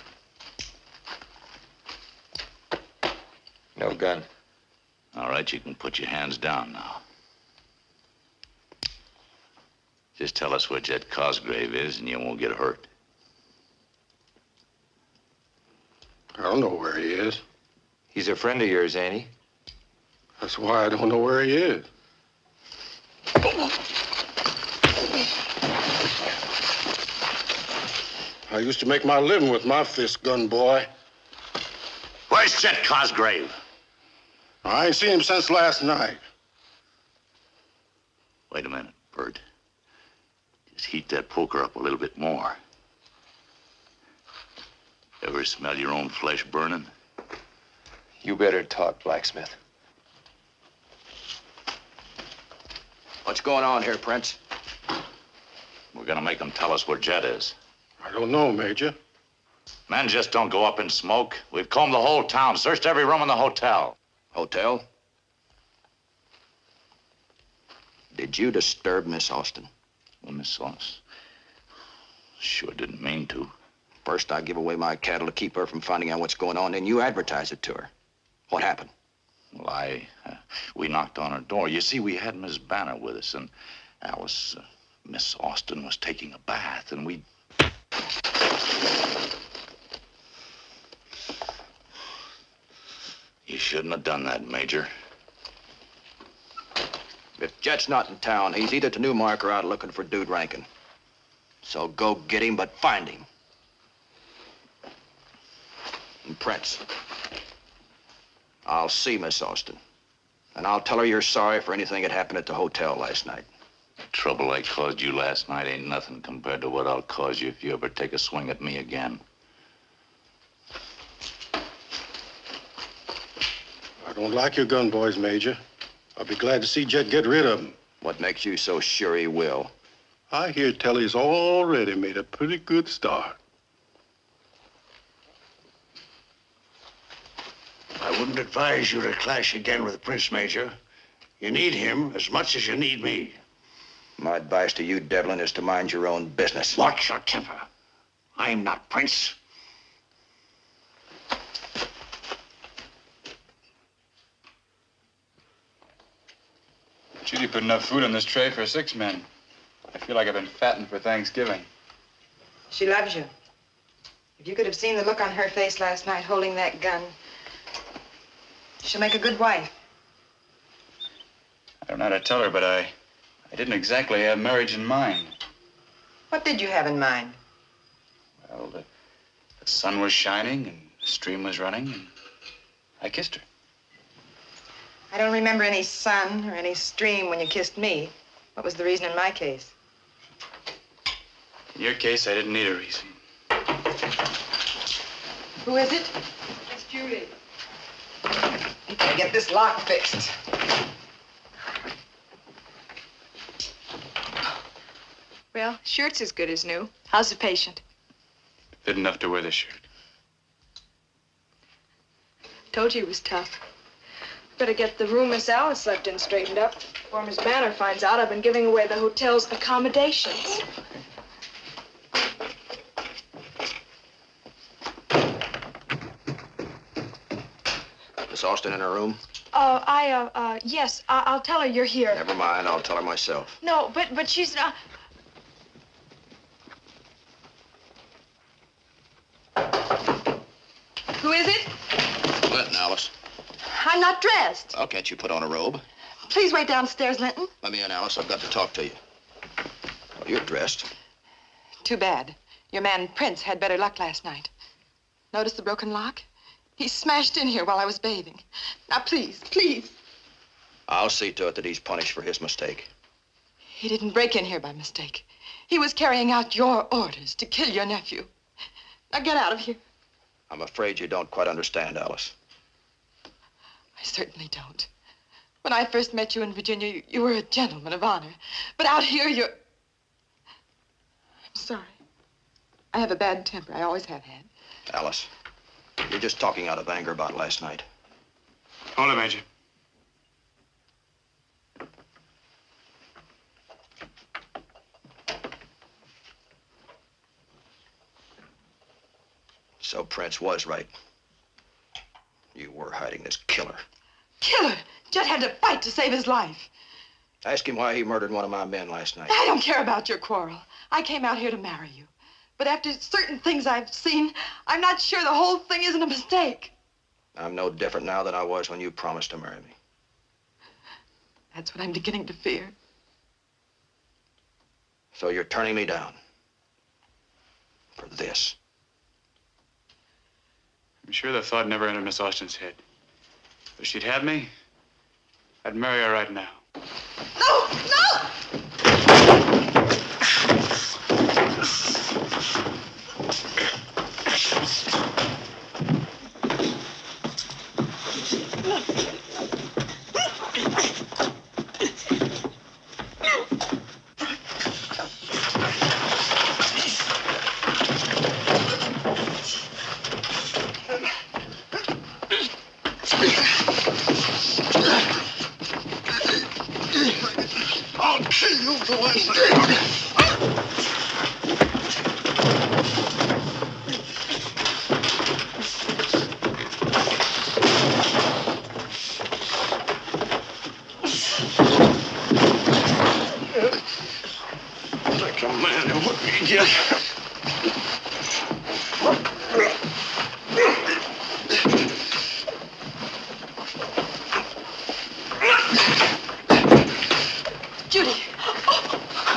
No gun. All right, you can put your hands down now. Just tell us where Jet Cosgrave is and you won't get hurt. I don't know where he is. He's a friend of yours, ain't he? That's why I don't know where he is. I used to make my living with my fist gun, boy. Where's Jet Cosgrave? I ain't seen him since last night. Wait a minute, Bert. Just heat that poker up a little bit more. Ever smell your own flesh burning? You better talk, blacksmith. What's going on here, Prince? We're gonna make them tell us where Jet is. I don't know, Major. Men just don't go up in smoke. We've combed the whole town, searched every room in the hotel. Hotel? Did you disturb Miss Austin? Well, Miss Austin? Sure didn't mean to. First, I give away my cattle to keep her from finding out what's going on, then you advertise it to her. What happened? Well, we knocked on her door. You see, we had Miss Banner with us, and Miss Austin was taking a bath, and we... You shouldn't have done that, Major. If Jet's not in town, he's either to Newmark or out looking for Dude Rankin. So go get him, but find him. And Prince, I'll see Miss Austin. And I'll tell her you're sorry for anything that happened at the hotel last night. The trouble I caused you last night ain't nothing compared to what I'll cause you if you ever take a swing at me again. I don't like your gun boys, Major. I'll be glad to see Jet get rid of them. What makes you so sure he will? I hear tell he's already made a pretty good start. I wouldn't advise you to clash again with Prince, Major. You need him as much as you need me. My advice to you, Devlin, is to mind your own business. Watch your temper. I'm not Prince. Judy put enough food on this tray for 6 men. I feel like I've been fattened for Thanksgiving. She loves you. If you could have seen the look on her face last night holding that gun, she'll make a good wife. I don't know how to tell her, but I didn't exactly have marriage in mind. What did you have in mind? Well, the sun was shining and the stream was running, and I kissed her. I don't remember any sun or any stream when you kissed me. What was the reason in my case? In your case, I didn't need a reason. Who is it? It's Judy. You gotta get this lock fixed. Well, shirt's as good as new. How's the patient? Fit enough to wear the shirt. Told you he was tough. Better get the room Miss Alice slept in straightened up before Miss Banner finds out I've been giving away the hotel's accommodations. Miss Austin in her room? Yes, I'll tell her you're here. Never mind, I'll tell her myself. No, but she's not. Who is it? Linton, Alice. I'm not dressed. Well, can't you put on a robe? Please wait downstairs, Linton. Let me in, Alice. I've got to talk to you. Well, you're dressed. Too bad. Your man, Prince, had better luck last night. Notice the broken lock? He smashed in here while I was bathing. Now, please, please. I'll see to it that he's punished for his mistake. He didn't break in here by mistake. He was carrying out your orders to kill your nephew. Now, get out of here. I'm afraid you don't quite understand, Alice. I certainly don't. When I first met you in Virginia, you were a gentleman of honor. But out here, you're... I'm sorry. I have a bad temper. I always have had. Alice, you're just talking out of anger about last night. Hold it, Major. So Prince was right. You were hiding this killer. Killer! Judd had to fight to save his life. Ask him why he murdered one of my men last night. I don't care about your quarrel. I came out here to marry you. But after certain things I've seen, I'm not sure the whole thing isn't a mistake. I'm no different now than I was when you promised to marry me. That's what I'm beginning to fear. So you're turning me down. For this. I'm sure the thought never entered Miss Austin's head. If she'd had me, I'd marry her right now. No! No! I'll kill you for one like a man who would be get. Judy!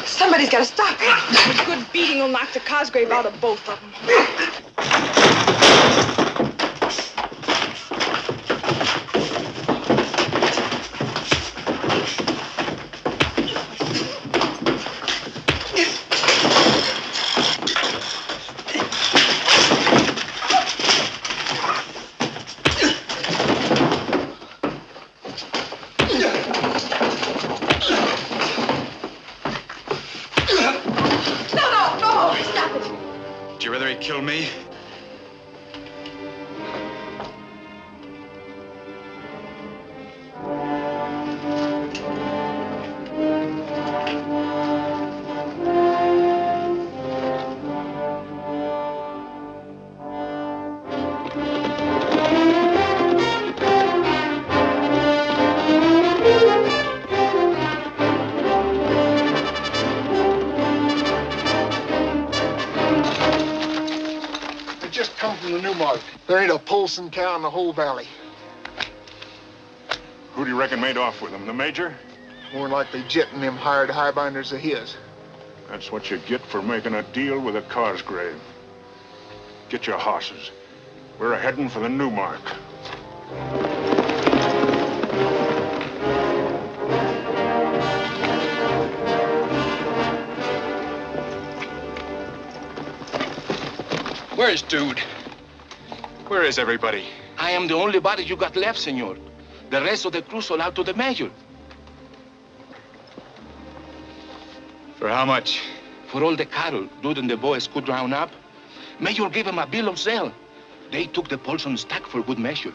Somebody's got to stop him. A good beating will knock the Cosgrave out of both of them. Would you rather he kill me? about it. There ain't a Polson cow in the whole valley. Who do you reckon made off with him? The Major? More likely Jet and them hired highbinders of his. That's what you get for making a deal with a Cosgrave. Get your horses. We're a-heading for the Newmark. Where's Dude? Where is everybody? I am the only body you got left, senor. The rest of the crew sold out to the Major. For how much? For all the cattle Dude and the boys could round up, Major gave him a bill of sale. They took the Polson stock for good measure.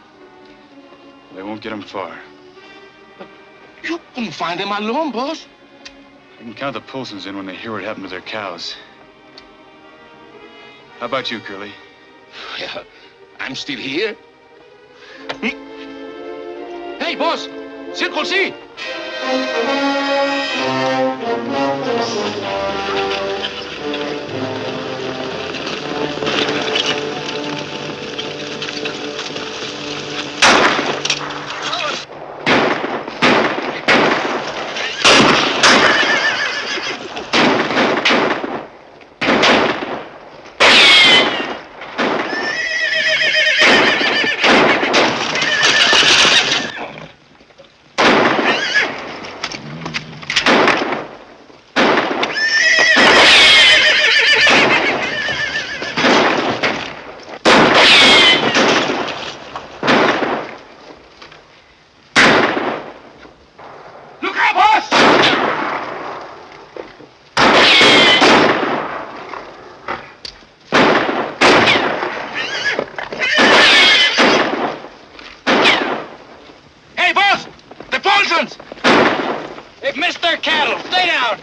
They won't get him far. You couldn't find them alone, boss. I can count the Polsons in when they hear what happened to their cows. How about you, Curly? Yeah, I'm still here. Hey, boss! Circle C! They've missed their cattle. Stay down.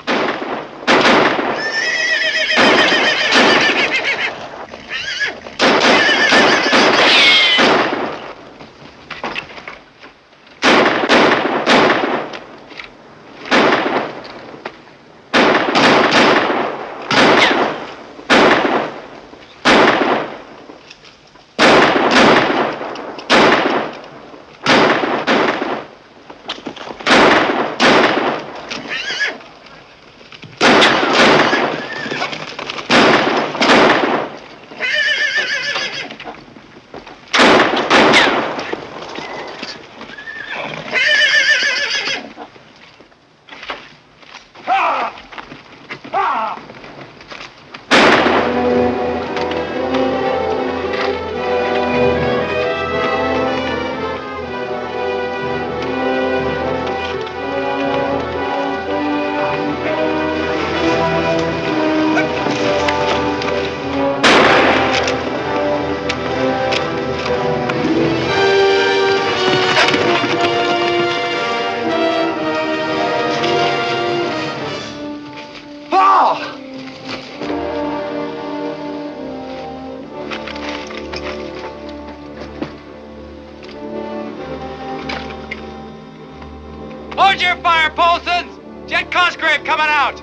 Hold your fire, Polsons! Jet Cosgrave coming out!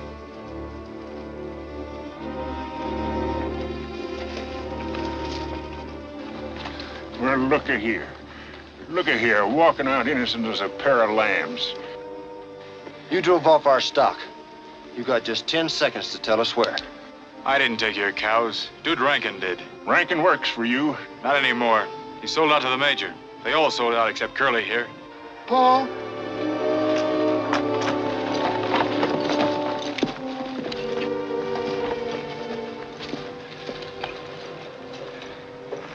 Well, looky here. Looky here, walking out innocent as a pair of lambs. You drove off our stock. You got just 10 seconds to tell us where. I didn't take your cows. Dude Rankin did. Rankin works for you. Not anymore. He sold out to the Major. They all sold out except Curly here. Paul?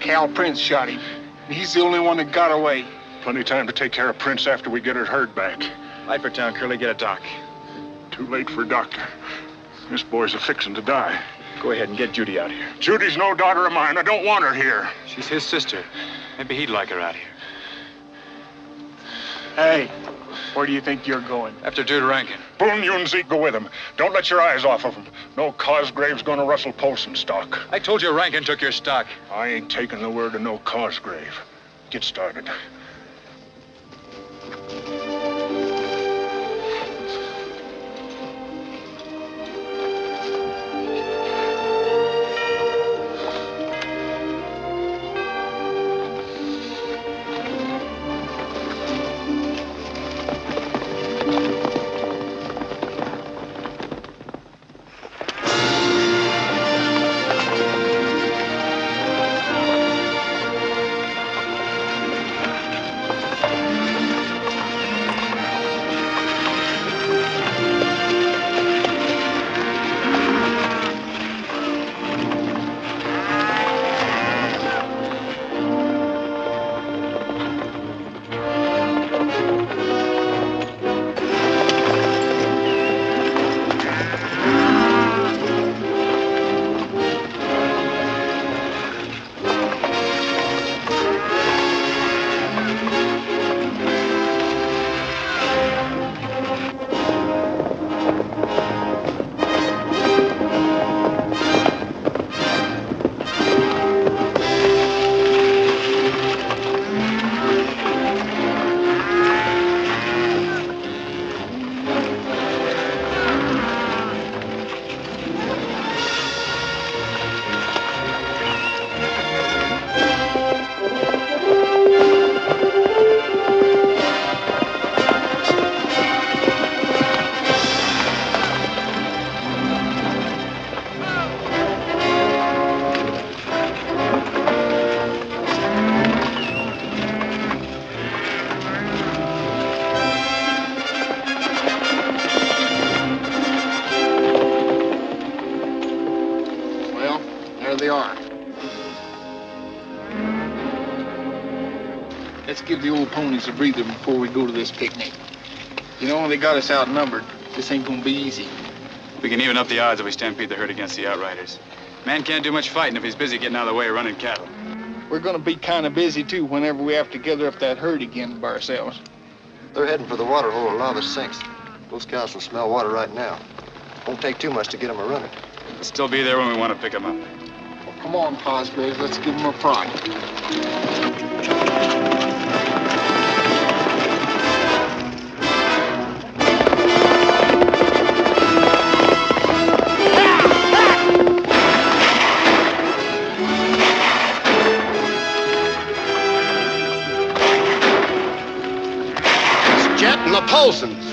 Cal Prince shot him. He's the only one that got away. Plenty of time to take care of Prince after we get his herd back. Light for town, Curly. Get a doc. Too late for a doctor. This boy's a-fixin' to die. Go ahead and get Judy out here. Judy's no daughter of mine. I don't want her here. She's his sister. Maybe he'd like her out here. Hey, where do you think you're going? After Dude Rankin. Boone, you and Zeke go with him. Don't let your eyes off of him. No Cosgrave's gonna rustle Polson stock. I told you Rankin took your stock. I ain't taking the word of no Cosgrave. Get started. give the old ponies a breather before we go to this picnic. You know, when they got us outnumbered, this ain't gonna be easy. We can even up the odds if we stampede the herd against the outriders. Man can't do much fighting if he's busy getting out of the way of running cattle. We're gonna be kind of busy, too, whenever we have to gather up that herd again by ourselves. They're heading for the water hole where lava sinks. Those cows can smell water right now. Won't take too much to get them a-running. We'll still be there when we want to pick them up. Well, come on, Cosgrave, let's give them a prod. Jet and the Polsons.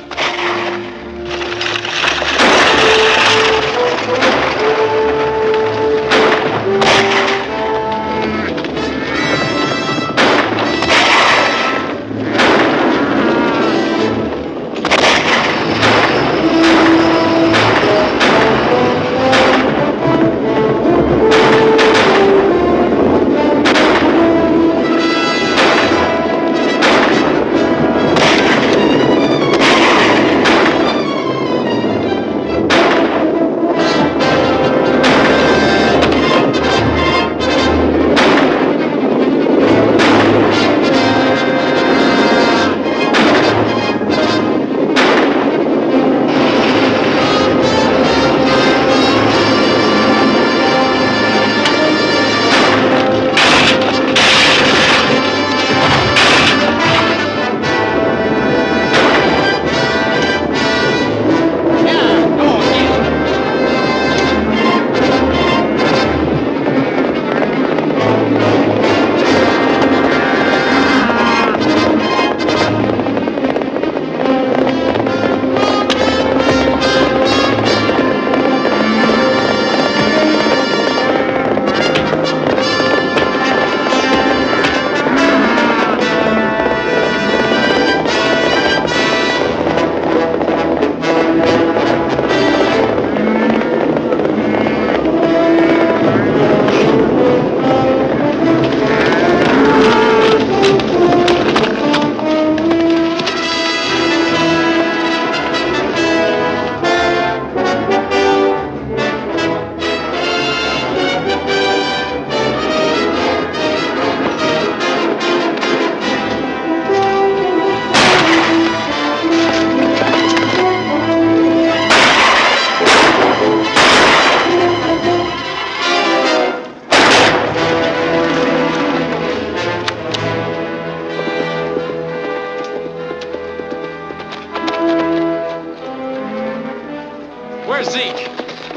Where's Zeke?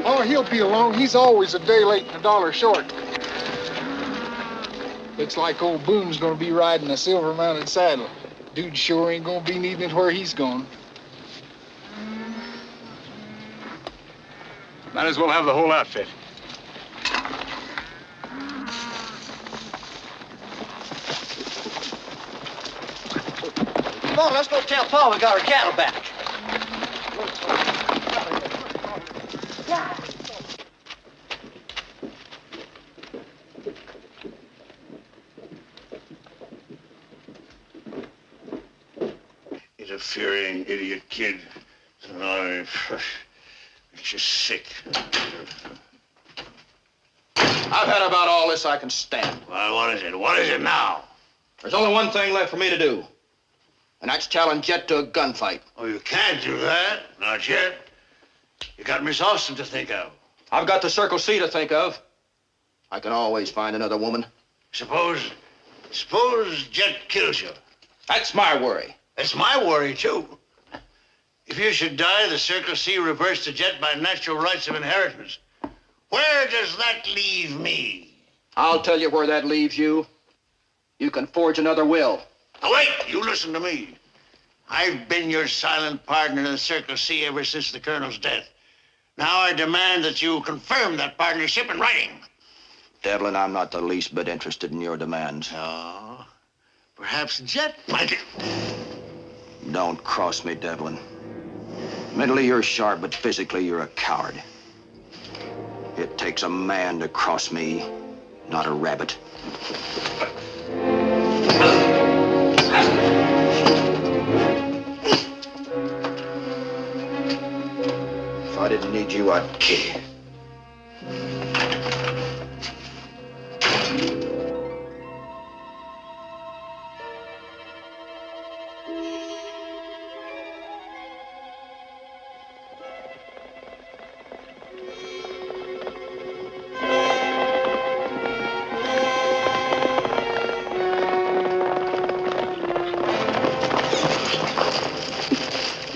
Oh, he'll be along. He's always a day late and $1 short. Looks like old Boone's gonna be riding a silver-mounted saddle. Dude sure ain't gonna be needing it where he's going. Might as well have the whole outfit. Come on, let's go tell Pa we got our cattle back. Interfering idiot kid. Oh, makes you sick. I've had about all this I can stand. Well, what is it? What is it now? There's only one thing left for me to do, and that's challenge Jet to a gunfight. Oh, you can't do that. Not yet. You got Miss Austin to think of. I've got the Circle C to think of. I can always find another woman. Suppose Jet kills you. That's my worry. That's my worry, too. If you should die, the Circle C reverts to Jet by natural rights of inheritance. Where does that leave me? I'll tell you where that leaves you. You can forge another will. Now, wait, you listen to me. I've been your silent partner in the Circle C ever since the Colonel's death. Now I demand that you confirm that partnership in writing. Devlin, I'm not the least bit interested in your demands. Oh, perhaps Jet might. Don't cross me, Devlin. Mentally, you're sharp, but physically, you're a coward. It takes a man to cross me, not a rabbit. didn't need you, I'd kill you.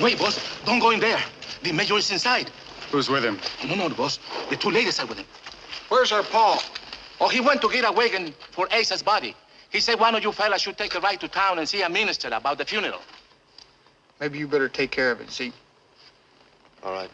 Wait, boss. Don't go in there. The mayor is inside. Who's with him? No, boss. The two ladies are with him. Where's our Paul? Oh, he went to get a wagon for Asa's body. He said one of you fellas should take a ride to town and see a minister about the funeral. Maybe you better take care of it, see? All right.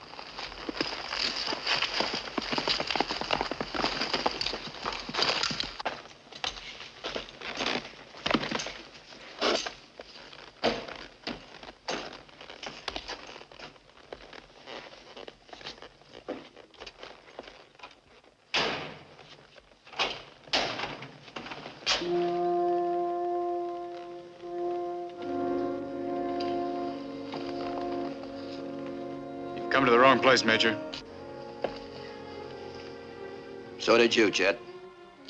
Come to the wrong place, Major. So did you, Jet.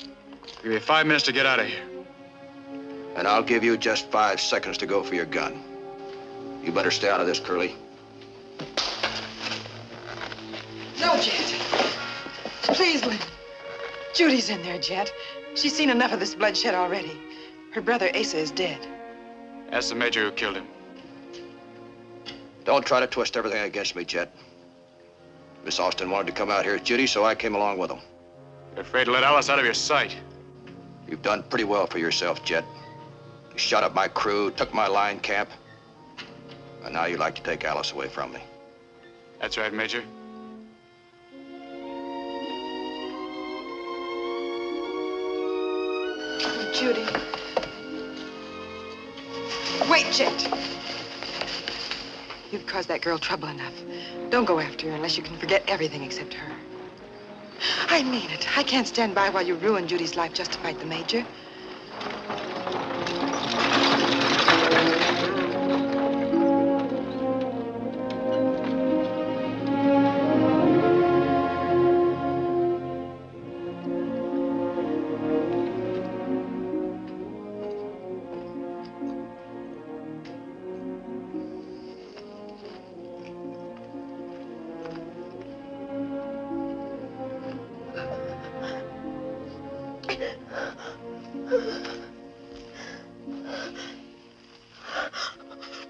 I'll give you 5 minutes to get out of here. And I'll give you just 5 seconds to go for your gun. You better stay out of this, Curly. No, Jet. Please, Lynn. Judy's in there, Jet. She's seen enough of this bloodshed already. Her brother, Asa, is dead. Ask the Major who killed him. Don't try to twist everything against me, Jet. Miss Austin wanted to come out here with Judy, so I came along with them. You're afraid to let Alice out of your sight. You've done pretty well for yourself, Jet. You shot up my crew, took my line camp, and now you'd like to take Alice away from me. That's right, Major. Oh, Judy. Wait, Jet. You've caused that girl trouble enough. Don't go after her unless you can forget everything except her. I mean it. I can't stand by while you ruin Judy's life just to fight the Major.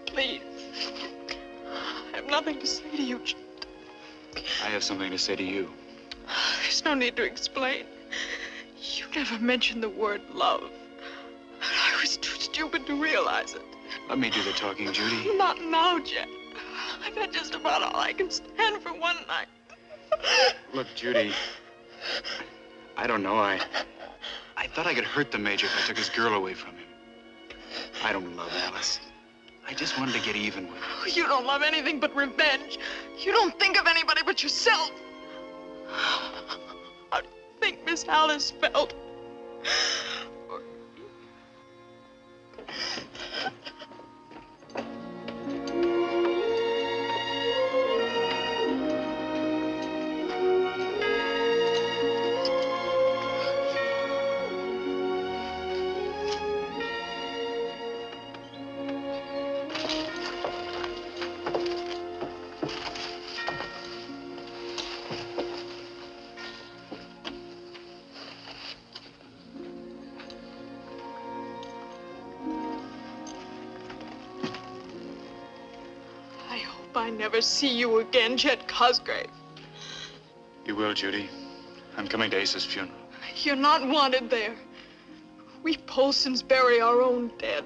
Please. I have nothing to say to you, Jet. I have something to say to you. There's no need to explain. You never mentioned the word love. I was too stupid to realize it. Let me do the talking, Judy. Not now, Jet. I've had just about all I can stand for one night. Look, Judy, I don't know. I thought I could hurt the Major if I took his girl away from him. I don't love Alice. I just wanted to get even with her. You don't love anything but revenge. You don't think of anybody but yourself. How do you think Miss Alice felt? I never see you again, Jet Cosgrave. You will, Judy. I'm coming to Asa's funeral. You're not wanted there. We Polsons bury our own dead.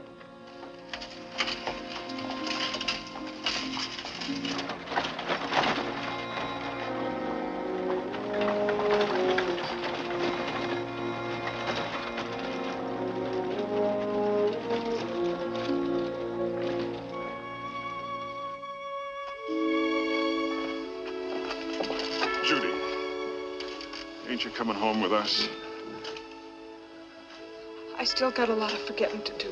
Judy, ain't you coming home with us? I still got a lot of forgetting to do.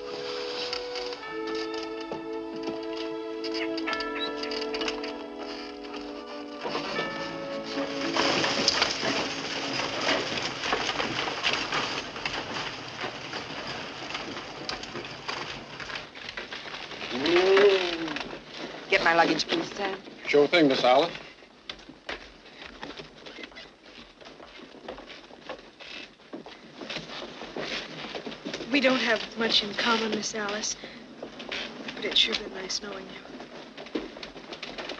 Get my luggage, please, Sam. Sure thing, Miss Alice. We don't have much in common, Miss Alice. But it's sure been nice knowing you.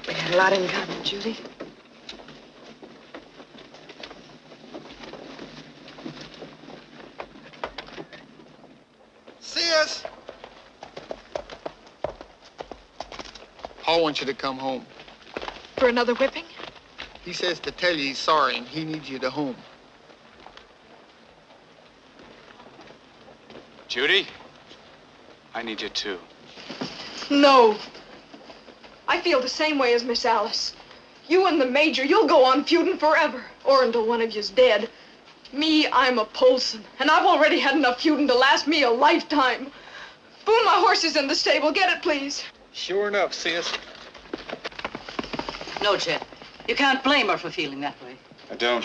We had a lot in common, Judy. Sis! Paul wants you to come home. For another whipping? He says to tell you he's sorry and he needs you to home. Judy, I need you too. No. I feel the same way as Miss Alice. You and the Major, you'll go on feuding forever, or until one of you's dead. Me, I'm a Polson, and I've already had enough feuding to last me a lifetime. Boone, my horse is in the stable. Get it, please. Sure enough, sis. No, Chet. You can't blame her for feeling that way. I don't.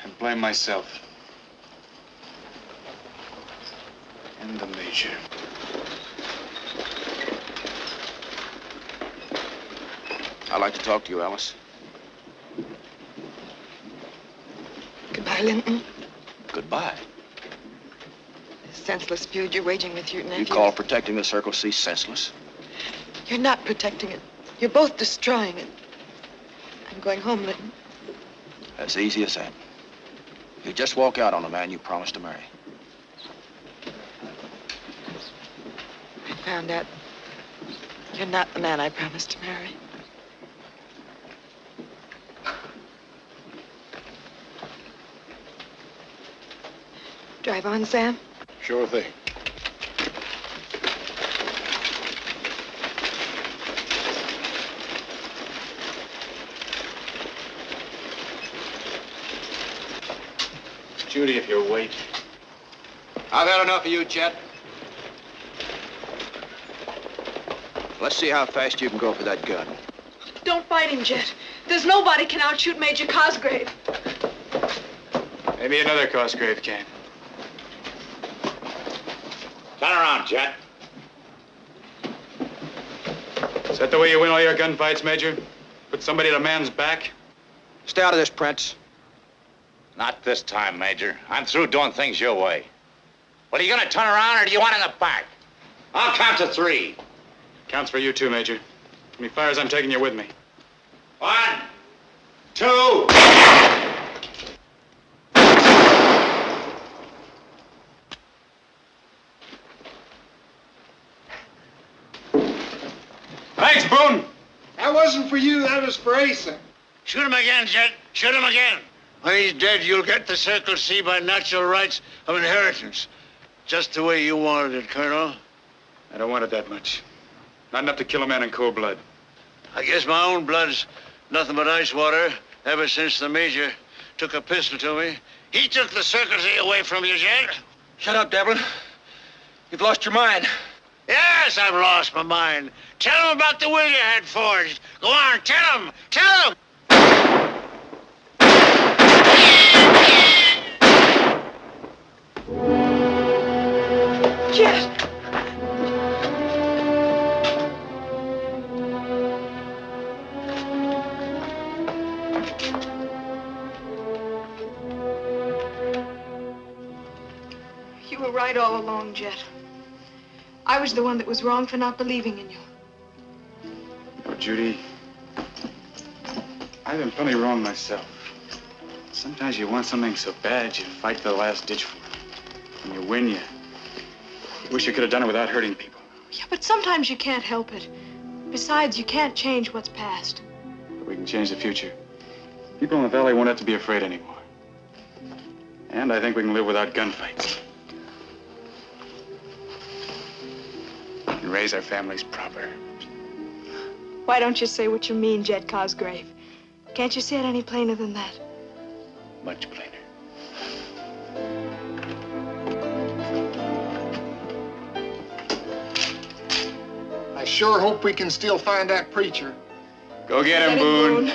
I blame myself. And the Major. I'd like to talk to you, Alice. Goodbye, Linton. Goodbye. This senseless feud you're waging with your nephew. You call protecting the Circle C senseless? You're not protecting it. You're both destroying it. I'm going home, Linton. As easy as that. You just walk out on a man you promised to marry. I found out you're not the man I promised to marry. Drive on, Sam. Sure thing. Judy, if you'll wait. I've had enough of you, Chet. Let's see how fast you can go for that gun. Don't fight him, Jet. There's nobody can outshoot Major Cosgrave. Maybe another Cosgrave can. Turn around, Jet. Is that the way you win all your gunfights, Major? Put somebody at a man's back? Stay out of this, Prince. Not this time, Major. I'm through doing things your way. Well, are you gonna turn around or do you want in the back? I'll count to 3. Counts for you too, Major. When he fires, I'm taking you with me. 1, 2. Thanks, Boone. That wasn't for you, that was for Asa. Shoot him again, Jet. Shoot him again. When he's dead, you'll get the Circle C by natural rights of inheritance. Just the way you wanted it, Colonel. I don't want it that much. Not enough to kill a man in cold blood. I guess my own blood's nothing but ice water ever since the Major took a pistol to me. He took the Circle C away from you, Jet. Shut up, Devlin. You've lost your mind. Yes, I've lost my mind. Tell him about the will you had forged. Go on, tell him. Tell him. Jet! You were right all along, Jet. I was the one that was wrong for not believing in you. No, Judy. I've been plenty wrong myself. Sometimes you want something so bad, you fight to the last ditch for it. When you win, you wish you could have done it without hurting people. Yeah, but sometimes you can't help it. Besides, you can't change what's past. But we can change the future. People in the valley won't have to be afraid anymore. And I think we can live without gunfights. And raise our families proper. Why don't you say what you mean, Jet Cosgrave? Can't you say it any plainer than that? Much plainer. I sure hope we can still find that preacher. Go get him, Boone.